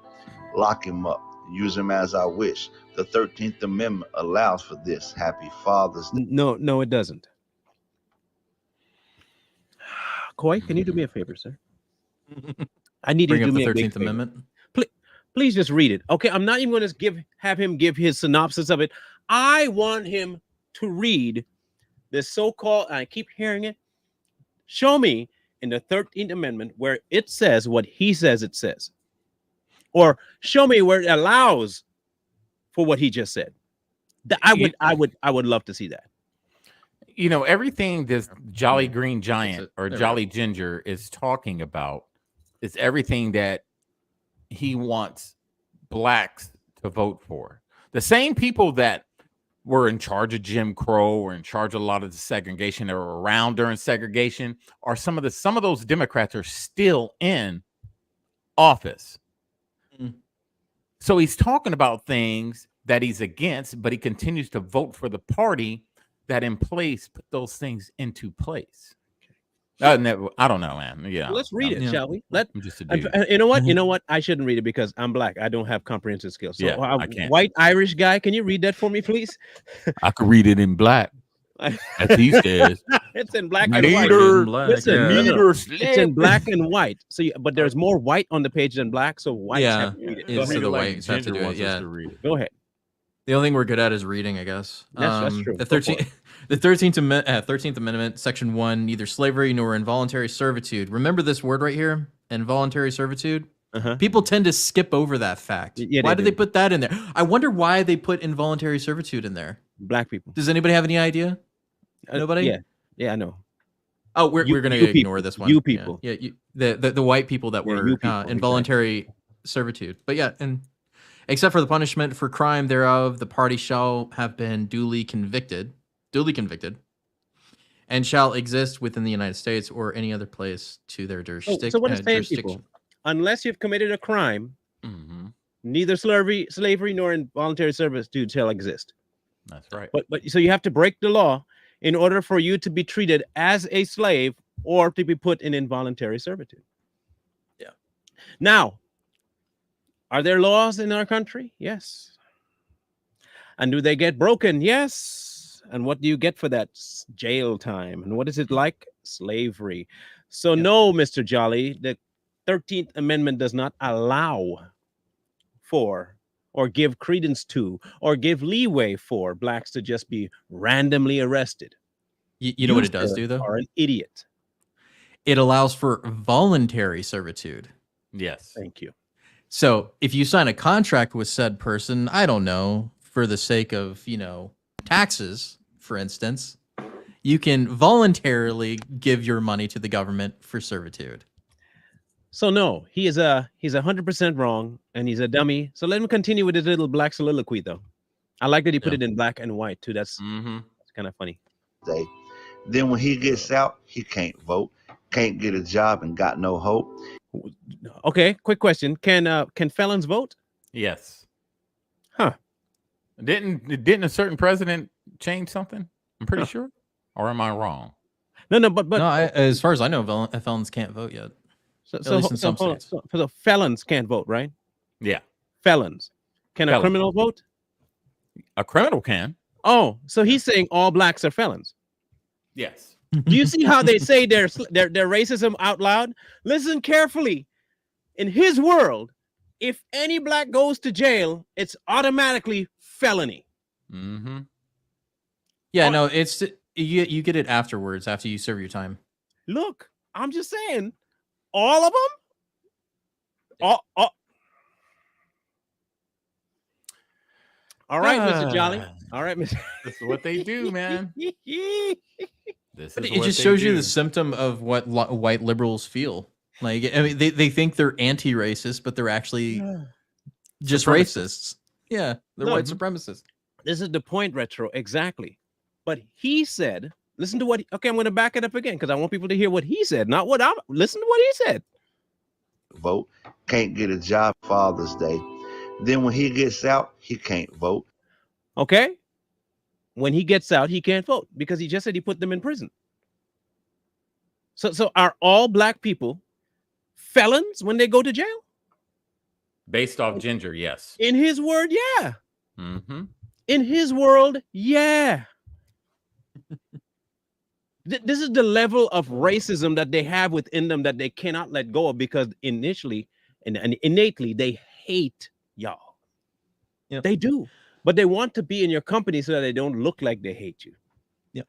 Lock him up. Use him as I wish. The 13th Amendment allows for this. Happy Father's Day. No, it doesn't. Coy, can you do me a favor, sir? I need you to do me a big 13th Amendment. Please just read it. Okay, I'm not even going to have him give his synopsis of it. I want him to read this so-called, I keep hearing it. Show me in the 13th Amendment where it says what he says it says. Or show me where it allows for what he just said. I would love to see that. You know, everything this Jolly Green Giant or Jolly Ginger is talking about is everything that he wants blacks to vote for. The same people that were in charge of Jim Crow or in charge of a lot of the segregation that were around during segregation are some of those Democrats are still in office. So he's talking about things that he's against, but he continues to vote for the party that in place put those things into place. I don't know, man. Yeah, well, let's read it, shall we? I'm just a dude. You know what? You know what? I shouldn't read it because I'm black. I don't have comprehensive skills. So, Yeah, I can't. White Irish guy, can you read that for me, please? I could read it in black, as he says. It's in black and white. It's in black and white. So, but there's more white on the page than black. So whites have to read it. So the whites have to do it. Yeah. Go ahead. The only thing we're good at is reading, I guess. That's true. The 13th Amendment, Section 1, neither slavery nor involuntary servitude. Remember this word right here, involuntary servitude? People tend to skip over that fact. Yeah, why do they put that in there? I wonder why they put involuntary servitude in there. Black people. Does anybody have any idea? Nobody? Yeah, I know. Oh, we're going to ignore this one. You people. Yeah, the white people that were involuntary servitude. But yeah, and except for the punishment for crime thereof, the party shall have been duly convicted, and shall exist within the United States or any other place to their jurisdiction. So what is saying, people? Unless you've committed a crime, neither slavery nor involuntary servitude shall exist. That's right. But so you have to break the law in order for you to be treated as a slave or to be put in involuntary servitude. Yeah. Now, are there laws in our country? Yes. And do they get broken? Yes. And what do you get for that? Jail time. And what is it like? Slavery. So no, Mr. Jolly, the 13th Amendment does not allow for or give credence to or give leeway for blacks to just be randomly arrested. You know what it does do, though? Are an idiot. It allows for voluntary servitude. Yes. Thank you. So if you sign a contract with said person, I don't know, for the sake of, taxes, for instance, you can voluntarily give your money to the government for servitude. So no, he's 100% wrong and he's a dummy. So let him continue with his little black soliloquy, though. I like that he put it in black and white too. That's kind of funny. Then when he gets out, he can't vote, can't get a job, and got no hope. Okay, quick question. Can felons vote? Yes. Huh. Didn't a certain president change something? I'm pretty sure. Or am I wrong? No, but no, as far as I know, felons can't vote yet. So felons can't vote, right? Yeah. Felons. Can a criminal vote? A criminal can. Oh, so he's saying all blacks are felons. Yes. Do you see how they say their racism out loud? Listen carefully. In his world, if any black goes to jail, it's automatically felony. Mm-hmm. Yeah, no, it's you get it afterwards after you serve your time. Look, I'm just saying, all of them. All right, Mr. Jolly. All right, Mr. This is what they do, man. This But is it what just they shows you do. the symptom of what white liberals feel. Like, I mean, they think they're anti-racist, but they're actually just racists. Yeah, they're white supremacists. This is the point, Retro. Exactly. But he said, listen to what, okay, I'm going to back it up again because I want people to hear what he said, not what listen to what he said. Vote, can't get a job Father's Day. Then when he gets out, he can't vote. Okay. When he gets out, he can't vote because he just said he put them in prison. So are all black people felons when they go to jail? Based off ginger, yes. In his word, yeah. Mm-hmm. In his world, yeah. This is the level of racism that they have within them that they cannot let go of because initially and innately they hate y'all. Yep. They do. But they want to be in your company so that they don't look like they hate you. Yeah.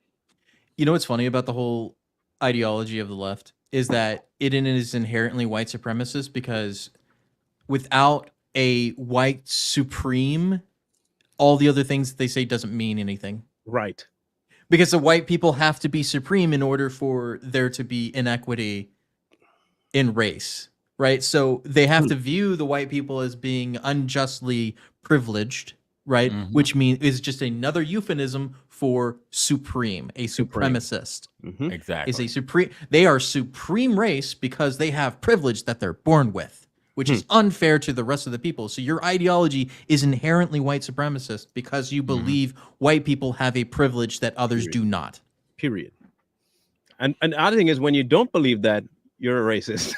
You know what's funny about the whole ideology of the left is that it is inherently white supremacist because without a white supreme, all the other things that they say doesn't mean anything. Right. Because the white people have to be supreme in order for there to be inequity in race, right? So they have to view the white people as being unjustly privileged, right? Mhm. Which means is just another euphemism for supreme, a supremacist. Mhm. Exactly. Is a supreme. They are supreme race because they have privilege that they're born with, which is unfair to the rest of the people. So your ideology is inherently white supremacist because you believe white people have a privilege that others do not. Period. And the other thing is when you don't believe that, you're a racist.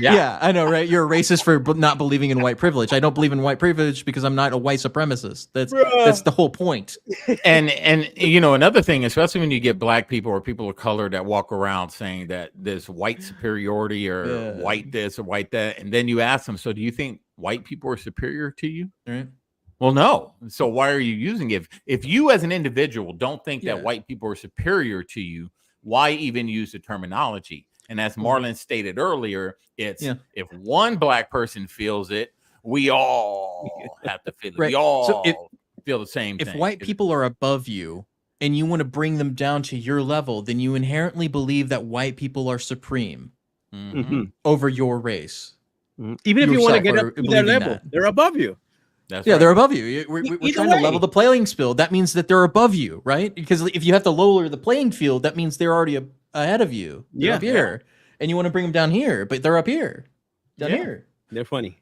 Yeah, I know, right? You're a racist for not believing in white privilege. I don't believe in white privilege because I'm not a white supremacist. That's the whole point. And you know, another thing, especially when you get black people or people of color that walk around saying that there's white superiority or white this or white that, and then you ask them, so do you think white people are superior to you? Right. Well, no. So why are you using it? If you as an individual don't think that white people are superior to you, why even use the terminology? And as Marlon stated earlier, it's if one black person feels it, we all have to feel it. Right. We all So feel the same thing. If white people are above you and you want to bring them down to your level, then you inherently believe that white people are supreme over your race. Even if you want to get up to their level, they're above you. That's they're above you. We're trying to level the playing field. That means that they're above you, right? Because if you have to lower the playing field, that means they're already ahead of you. They're up here. And you want to bring them down here, but they're up here. Down here. They're funny.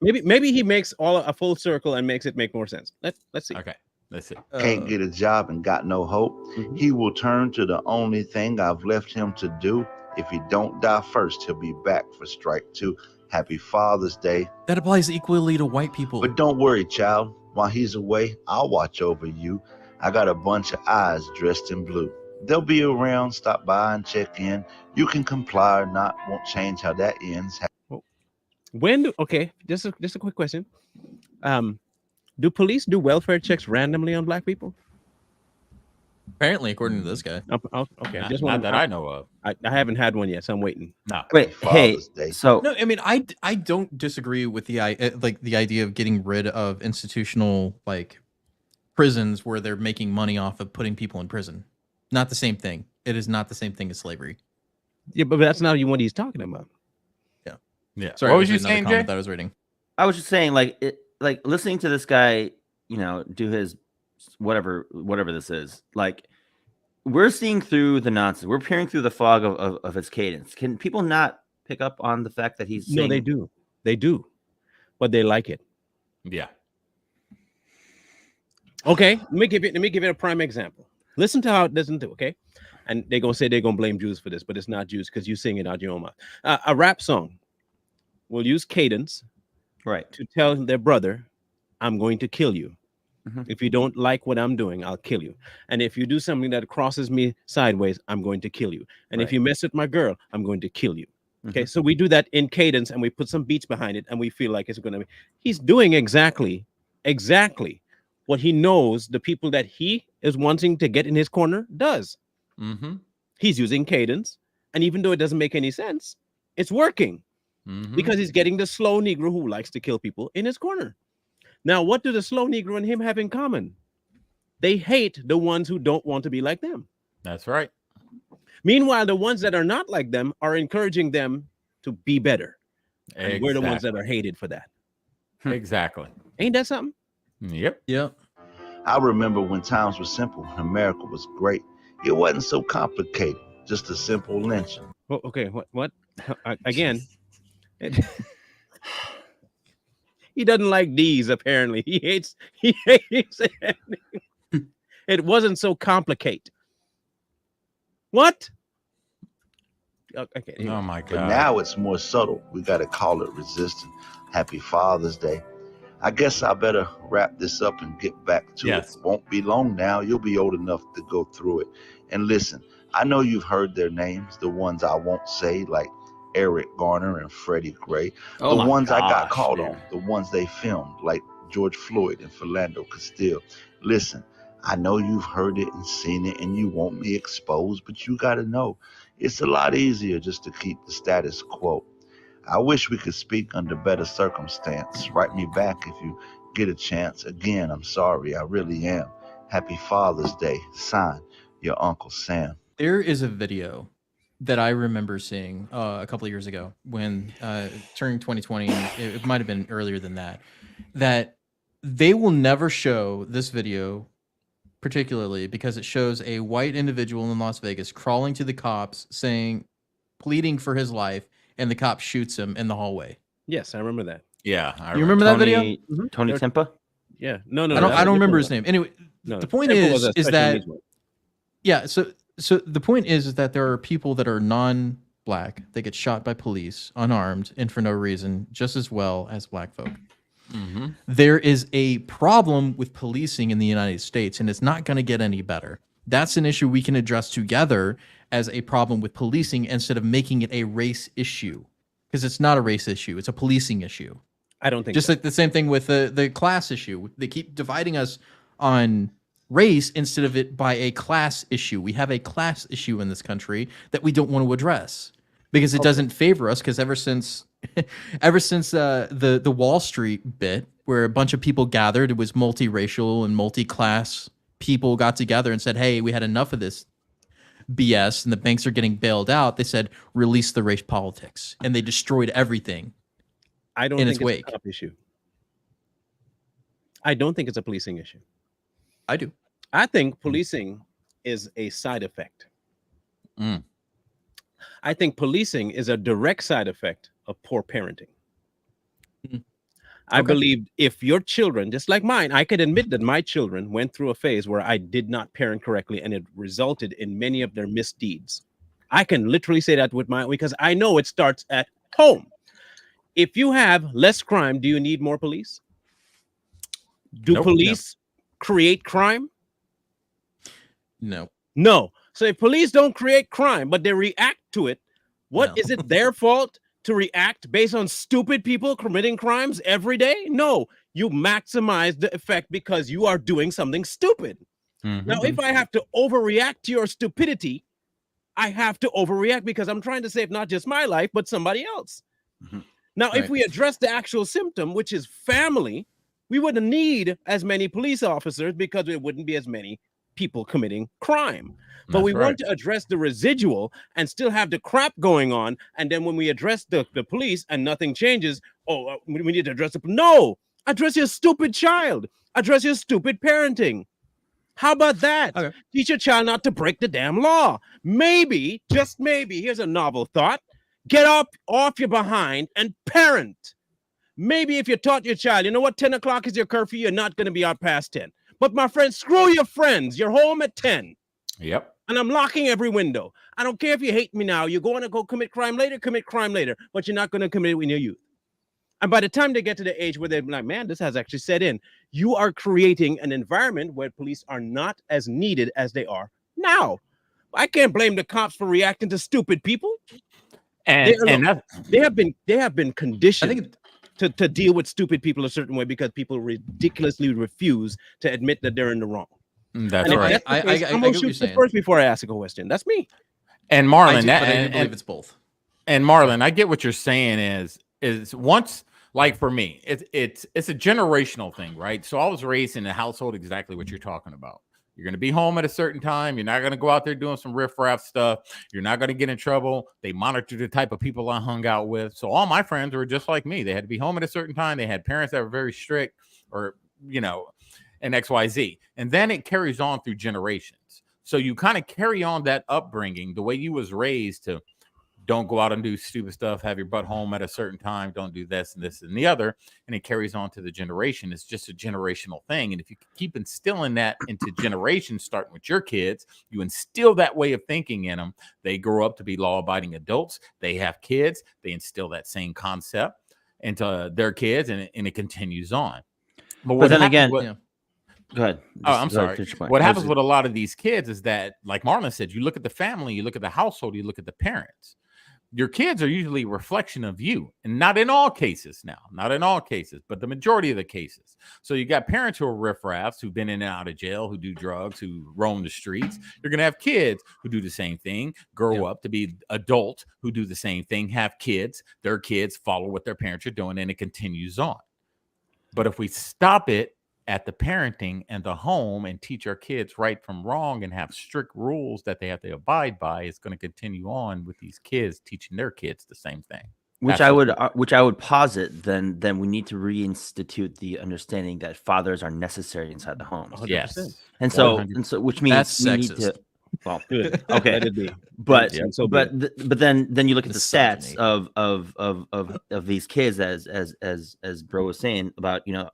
maybe he makes a full circle and makes it make more sense. Let's see. Okay. Let's see. Can't get a job and got no hope. He will turn to the only thing I've left him to do. If he don't die first, he'll be back for strike 2. Happy Father's Day. That applies equally to white people. But don't worry, child. While he's away, I'll watch over you. I got a bunch of eyes dressed in blue. They'll be around, stop by and check in. You can comply or not, won't change how that ends. Okay, just a quick question. Do police do welfare checks randomly on black people? Apparently, according to this guy. Okay, not that I know of. I haven't had one yet, so I'm waiting. No. Wait, hey, so no, I mean, I don't disagree with the idea of getting rid of institutional prisons where they're making money off of putting people in prison. Not the same thing. It is not the same thing as slavery. Yeah, but that's not what he's talking about. Yeah. Sorry, What was you saying, Jay? that I was reading. I was just saying, listening to this guy, do his whatever this is. We're seeing through the nonsense. We're peering through the fog of his cadence. Can people not pick up on the fact that he's saying... No, they do, but they like it. Yeah. Okay, let me give it a prime example. Listen to how it doesn't do. Okay, and they're gonna say they're gonna blame Jews for this, but it's not Jews because you sing it out your own mouth. A rap song will use cadence, right, to tell their brother, "I'm going to kill you." If you don't like what I'm doing, I'll kill you. And if you do something that crosses me sideways, I'm going to kill you. And if you mess with my girl, I'm going to kill you. Okay, so we do that in cadence and we put some beats behind it and we feel like it's going to be. He's doing exactly what he knows the people that he is wanting to get in his corner does. He's using cadence. And even though it doesn't make any sense, it's working because he's getting the slow Negro who likes to kill people in his corner. Now, what do the slow Negro and him have in common? They hate the ones who don't want to be like them. That's right. Meanwhile, the ones that are not like them are encouraging them to be better. And we're the ones that are hated for that. Exactly. Ain't that something? Yep. I remember when times were simple and America was great. It wasn't so complicated, just a simple lynching. Oh, okay, what? Again, he doesn't like D's, apparently. He hates it. It wasn't so complicated. What? Okay. Anyway. Oh my God. But now it's more subtle. We got to call it resistance. Happy Father's Day. I guess I better wrap this up and get back to it. Won't be long now. You'll be old enough to go through it. And listen, I know you've heard their names, the ones I won't say, like Eric Garner and Freddie Gray. The ones I got caught on, the ones they filmed, like George Floyd and Philando Castile. Listen, I know you've heard it and seen it and you want me exposed, but you got to know, it's a lot easier just to keep the status quo. I wish we could speak under better circumstance. Write me back if you get a chance. Again, I'm sorry, I really am. Happy Father's Day. Signed, your Uncle Sam. There is a video that I remember seeing a couple of years ago when during 2020, it might have been earlier than that, that they will never show this video particularly because it shows a white individual in Las Vegas crawling to the cops pleading for his life, and the cop shoots him in the hallway. Yes, I remember that. Yeah. You remember that video? Tony Timpa? Yeah. No. I don't remember his name. Anyway, the point is that so the point is that there are people that are non-black that get shot by police unarmed and for no reason, just as well as black folk. There is a problem with policing in the United States, and it's not going to get any better. That's an issue we can address together as a problem with policing instead of making it a race issue, because it's not a race issue. It's a policing issue. I don't think just like the same thing with the class issue. They keep dividing us on race instead of it by a class issue. We have a class issue in this country that we don't want to address because it doesn't favor us. Because ever since the Wall Street bit, where a bunch of people gathered, it was multiracial and multi-class people got together and said, "Hey, we had enough of this BS, and the banks are getting bailed out." They said, "Release the race politics," and they destroyed everything. I don't think it's a cop issue. I don't think it's a policing issue. I do. I think policing is a side effect. I think policing is a direct side effect of poor parenting. I believe if your children, just like mine, I could admit that my children went through a phase where I did not parent correctly, and it resulted in many of their misdeeds. I can literally say that with because I know it starts at home. If you have less crime, do you need more police? Do police create crime? No. So if police don't create crime, but they react to it, is it their fault to react based on stupid people committing crimes every day? No, you maximize the effect because you are doing something stupid. Now, if I have to overreact to your stupidity, I have to overreact because I'm trying to save not just my life, but somebody else. Now, if we address the actual symptom, which is family, we wouldn't need as many police officers because there wouldn't be as many people committing crime. But we want to address the residual and still have the crap going on. And then when we address the police and nothing changes, we need to address address your stupid child. Address your stupid parenting. How about that? Teach your child not to break the damn law. Maybe, just maybe, here's a novel thought. Get up off your behind and parent. Maybe if you taught your child, 10 o'clock is your curfew, you're not going to be out past 10. But my friend, screw your friends. You're home at 10. Yep. And I'm locking every window. I don't care if you hate me now. You're going to go commit crime later, but you're not going to commit it in your youth. And by the time they get to the age where they're like, man, this has actually set in, you are creating an environment where police are not as needed as they are now. I can't blame the cops for reacting to stupid people. And they have been conditioned to deal with stupid people a certain way because people ridiculously refuse to admit that they're in the wrong. That's right. I'm gonna shoot first before I ask a question. That's me. And Marlon, I believe it's both. And Marlon, I get what you're saying is once, like for me, it's a generational thing, right? So I was raised in a household exactly what you're talking about. You're going to be home at a certain time. You're not going to go out there doing some riffraff stuff. You're not going to get in trouble. They monitor the type of people I hung out with. So all my friends were just like me. They had to be home at a certain time. They had parents that were very strict, or, you know, and XYZ. And then it carries on through generations. So you kind of carry on that upbringing, the way you was raised to don't go out and do stupid stuff, have your butt home at a certain time, don't do this and this and the other. And it carries on to the generation. It's just a generational thing. And if you keep instilling that into generations, starting with your kids, you instill that way of thinking in them. They grow up to be law-abiding adults. They have kids. They instill that same concept into their kids, and it continues on. But then again, go ahead. I'm sorry. sorry. What happens with a lot of these kids is that, like Marlon said, you look at the family, you look at the household, you look at the parents. Your kids are usually a reflection of you, and not in all cases now, not in all cases, but the majority of the cases. So you got parents who are riffraffs, who've been in and out of jail, who do drugs, who roam the streets. You're going to have kids who do the same thing, grow up to be adults who do the same thing, have kids, their kids follow what their parents are doing, and it continues on. But if we stop it at the parenting and the home and teach our kids right from wrong and have strict rules that they have to abide by, it's going to continue on with these kids teaching their kids the same thing. Which I would posit then we need to reinstitute the understanding that fathers are necessary inside the home. 100%. Yes. And so which means that's we sexist. need to, well, Good. okay. Let it be. But Yeah, so but then you look at the stats Misogyny. of these kids as Bro was saying about, you know,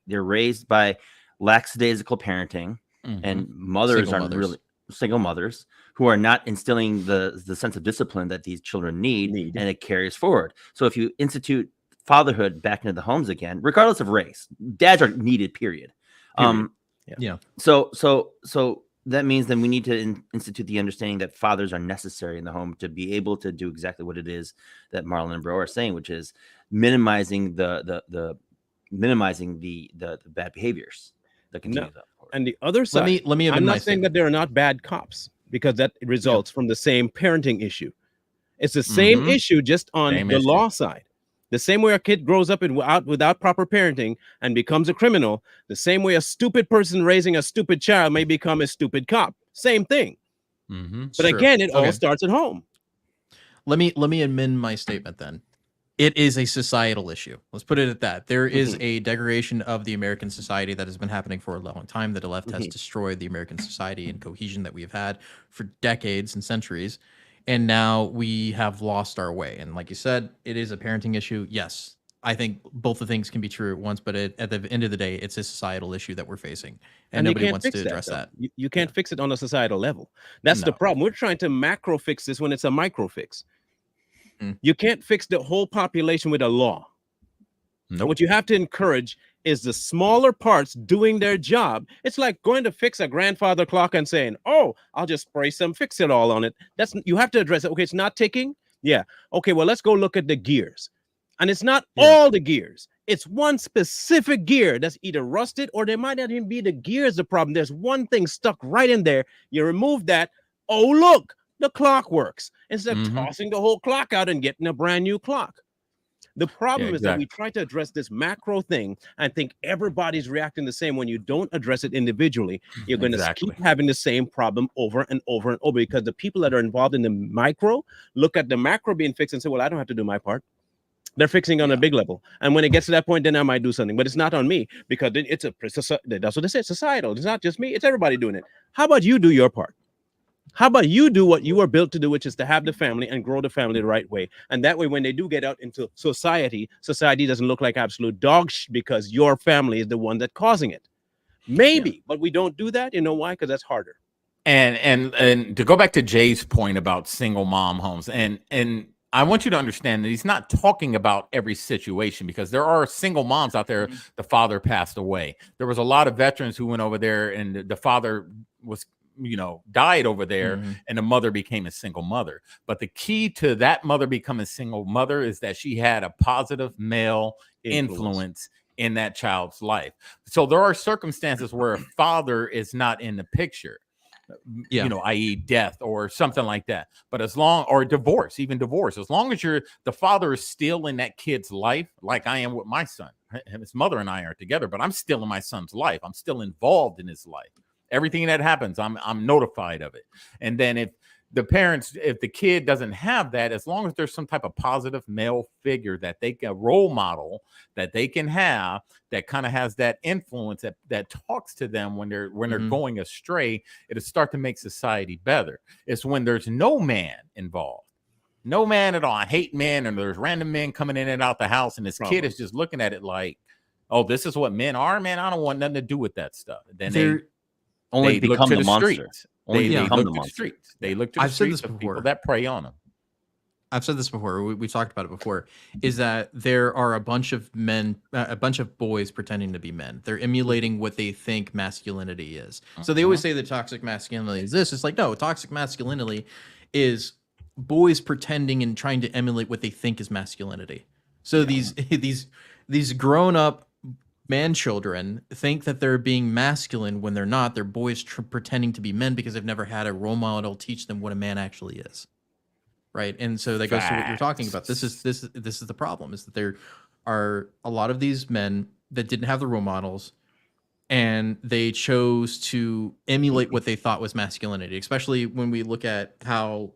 they're raised by lackadaisical parenting, and mothers Single are mothers. really single mothers who are not instilling the sense of discipline that these children need, and it carries forward. So if you institute fatherhood back into the homes again, regardless of race, dads are needed, period. Yeah. So that means then we need to institute the understanding that fathers are necessary in the home to be able to do exactly what it is that Marlon and Bro are saying, which is minimizing the bad behaviors that continue. And the other side, let me I'm not saying that there are not bad cops, because that results from the same parenting issue. It's the same issue, just on the law side. The same way a kid grows up without proper parenting and becomes a criminal, the same way a stupid person raising a stupid child may become a stupid cop. Same thing. But again, it all starts at home. Let me amend my statement then. It is a societal issue. Let's put it at that. There is a degradation of the American society that has been happening for a long time, that the left has destroyed the American society and cohesion that we've had for decades and centuries. And now we have lost our way. And like you said, it is a parenting issue. Yes, I think both the things can be true at once, but at the end of the day, it's a societal issue that we're facing. And nobody wants to address that. You can't fix it on a societal level. That's the problem. We're trying to macro fix this when it's a micro fix. You can't fix the whole population with a law. What you have to encourage is the smaller parts doing their job. It's like going to fix a grandfather clock and saying, oh, I'll just spray some fix-it-all on it. You have to address it. Okay, it's not ticking. Yeah. Okay, well, let's go look at the gears. And it's not all the gears. It's one specific gear that's either rusted, or there might not even be the gears the problem. There's one thing stuck right in there. You remove that. Oh, look, the clock works. Instead of tossing the whole clock out and getting a brand new clock. The problem is that we try to address this macro thing and think everybody's reacting the same. When you don't address it individually, you're going to keep having the same problem over and over and over, because the people that are involved in the micro look at the macro being fixed and say, well, I don't have to do my part. They're fixing on a big level. And when it gets to that point, then I might do something, but it's not on me, because that's what they say, societal. It's not just me. It's everybody doing it. How about you do your part? How about you do what you were built to do, which is to have the family and grow the family the right way? And that way, when they do get out into society doesn't look like absolute dog shit because your family is the one that's causing it. Maybe, but we don't do that. You know why? Because that's harder. And to go back to Jay's point about single mom homes, and I want you to understand that he's not talking about every situation, because there are single moms out there. The father passed away. There was a lot of veterans who went over there, and the father was, died over there, and the mother became a single mother. But the key to that mother becoming a single mother is that she had a positive male influence in that child's life. So there are circumstances where a father is not in the picture, i.e. death or something like that. But or divorce, even divorce, as long as the father is still in that kid's life, like I am with my son. His mother and I are together, but I'm still in my son's life. I'm still involved in his life. Everything that happens, I'm notified of it. And then if the kid doesn't have that, as long as there's some type of positive male figure that they can, role model that they can have, that kind of has that influence that talks to them when they're going astray, it'll start to make society better. It's when there's no man involved, no man at all. I hate men, and there's random men coming in and out the house, and this kid is just looking at it like, oh, this is what men are, man. I don't want nothing to do with that stuff. Then they become the monster. Streets. They look to the streets. They look to the streets of people that prey on them. I've said this before. We talked about it before. Is that there are a bunch of men, a bunch of boys pretending to be men. They're emulating what they think masculinity is. So they always say that toxic masculinity is this. It's like, no, toxic masculinity is boys pretending and trying to emulate what they think is masculinity. So these grown up man children think that they're being masculine when they're not. They're boys pretending to be men because they've never had a role model teach them what a man actually is, right? And so that goes to what you're talking about. This is the problem, is that there are a lot of these men that didn't have the role models, and they chose to emulate what they thought was masculinity, especially when we look at how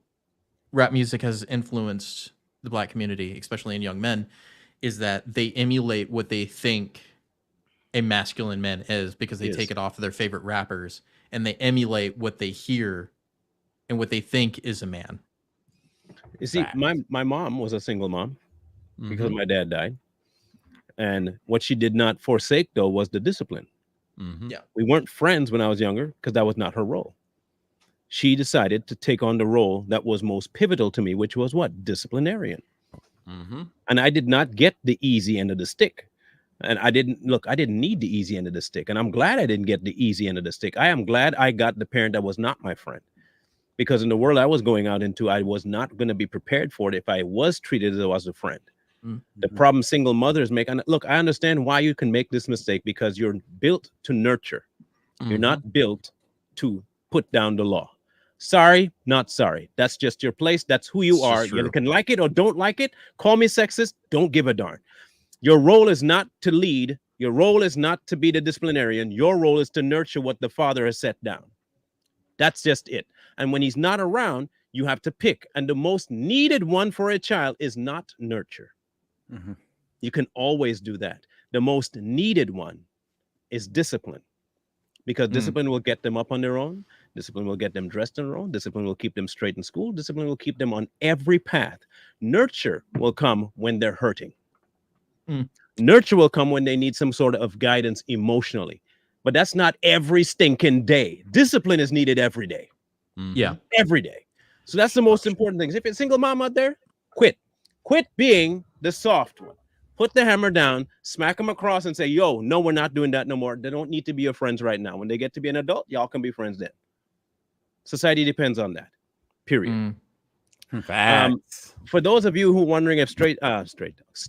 rap music has influenced the Black community, especially in young men, is that they emulate what they think a masculine man is, because they take it off of their favorite rappers, and they emulate what they hear and what they think is a man. You see, my mom was a single mom because my dad died. And what she did not forsake, though, was the discipline. Yeah. We weren't friends when I was younger because that was not her role. She decided to take on the role that was most pivotal to me, which was what? Disciplinarian. And I did not get the easy end of the stick. And I didn't need the easy end of the stick. And I'm glad I didn't get the easy end of the stick. I am glad I got the parent that was not my friend. Because in the world I was going out into, I was not going to be prepared for it if I was treated as I was a friend. The problem single mothers make, and look, I understand why you can make this mistake, because you're built to nurture. You're not built to put down the law. Sorry, not sorry. That's just your place. That's who you are. You can like it or don't like it. Call me sexist. Don't give a darn. Your role is not to lead. Your role is not to be the disciplinarian. Your role is to nurture what the father has set down. That's just it. And when he's not around, you have to pick. And the most needed one for a child is not nurture. You can always do that. The most needed one is discipline, because discipline will get them up on their own. Discipline will get them dressed on their own. Discipline will keep them straight in school. Discipline will keep them on every path. Nurture will come when they're hurting. Nurture will come when they need some sort of guidance emotionally, but that's not every stinking day. Discipline is needed every day. Every day. So that's the most important thing. If you're a single mom out there, quit being the soft one. Put the hammer down, smack them across, and say, yo, no, we're not doing that no more. They don't need to be your friends right now. When they get to be an adult, y'all can be friends then. Society depends on that, period. For those of you who are wondering if Straight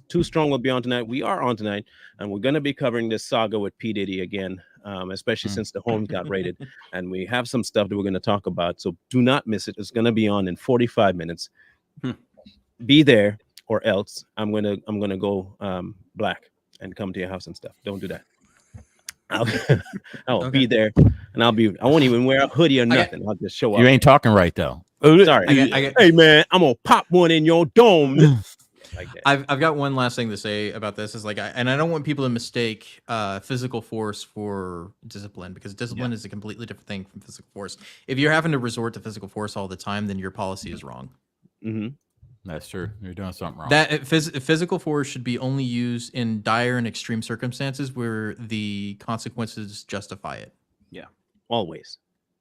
Too Strong will be on tonight, we are on tonight, and we're going to be covering this saga with P. Diddy again, especially since the home got raided, and we have some stuff that we're going to talk about, so do not miss it. It's going to be on in 45 minutes. Be there, or else I'm gonna go black and come to your house and stuff. Don't do that. I'll be there, and I won't even wear a hoodie or nothing. I'll just show up. You ain't talking right though. Sorry. Hey man, I'm gonna pop one in your dome. Like that. I've got one last thing to say about this. Is like, and I don't want people to mistake physical force for discipline, because discipline is a completely different thing from physical force. If you're having to resort to physical force all the time, then your policy is wrong. That's true. You're doing something wrong. That physical force should be only used in dire and extreme circumstances where the consequences justify it. Always.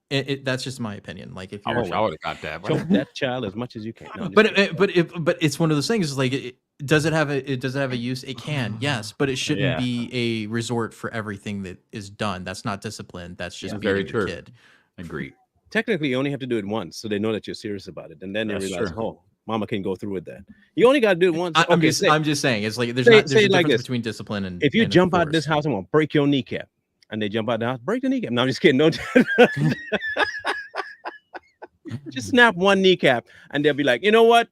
That's just my opinion. Like if I you're wish I would have got that. Choke that child as much as you can. No, I'm just but kidding. but it's one of those things. Like, does it have a use? It can, yes, but it shouldn't Yeah. be a resort for everything that is done. That's not discipline. That's just Yeah, beating very your true. kid. Agreed. Technically, you only have to do it once, so they know that you're serious about it, and then they That's realize, true. oh, mama can go through with that. You only got to do it once. I'm Okay, just saying. It's like there's say a it difference like this. between discipline and if you and jump out force. this house, I'm gonna break your kneecap, and they jump out the house, break the kneecap. No, I'm just kidding. No, just snap one kneecap, and they'll be like, you know what?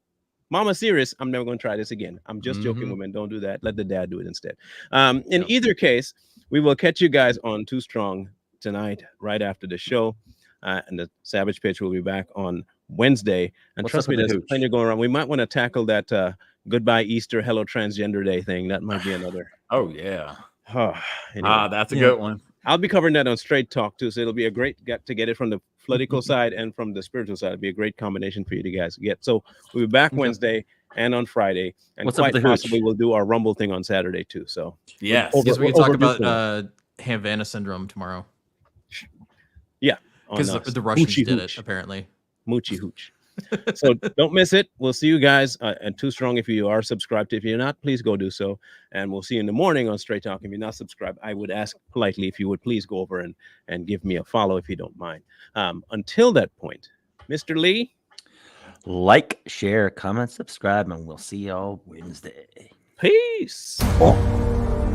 Mama's serious. I'm never going to try this again. I'm just joking, women. Don't do that. Let the dad do it instead. In either case, we will catch you guys on Too Strong tonight, right after the show. And the Savage Pitch will be back on Wednesday. And What's trust up me, with the there's hooch? plenty going around. We might want to tackle that Goodbye Easter, Hello Transgender Day thing. That might be another. Oh, yeah. Anyway. That's a good one. I'll be covering that on Straight Talk too, so it'll be a great get to get it from the political side and from the spiritual side. It'll be a great combination for you to guys get. So we'll be back Wednesday and on Friday, and What's up quite with the hooch? possibly we'll do our Rumble thing on Saturday too. So Yes. Yes, we can talk overdue about for Havana syndrome tomorrow. Yeah, Because on, the Russians Hoochie did Hooch. it apparently. Moochie Hooch. So don't miss it. We'll see you guys at Too Strong. If you are subscribed, if you're not, please go do so. And we'll see you in the morning on Straight Talk. If you're not subscribed, I would ask politely if you would please go over and give me a follow if you don't mind. Until that point, Mr. Lee. Like, share, comment, subscribe, and we'll see y'all Wednesday. Peace. Oh.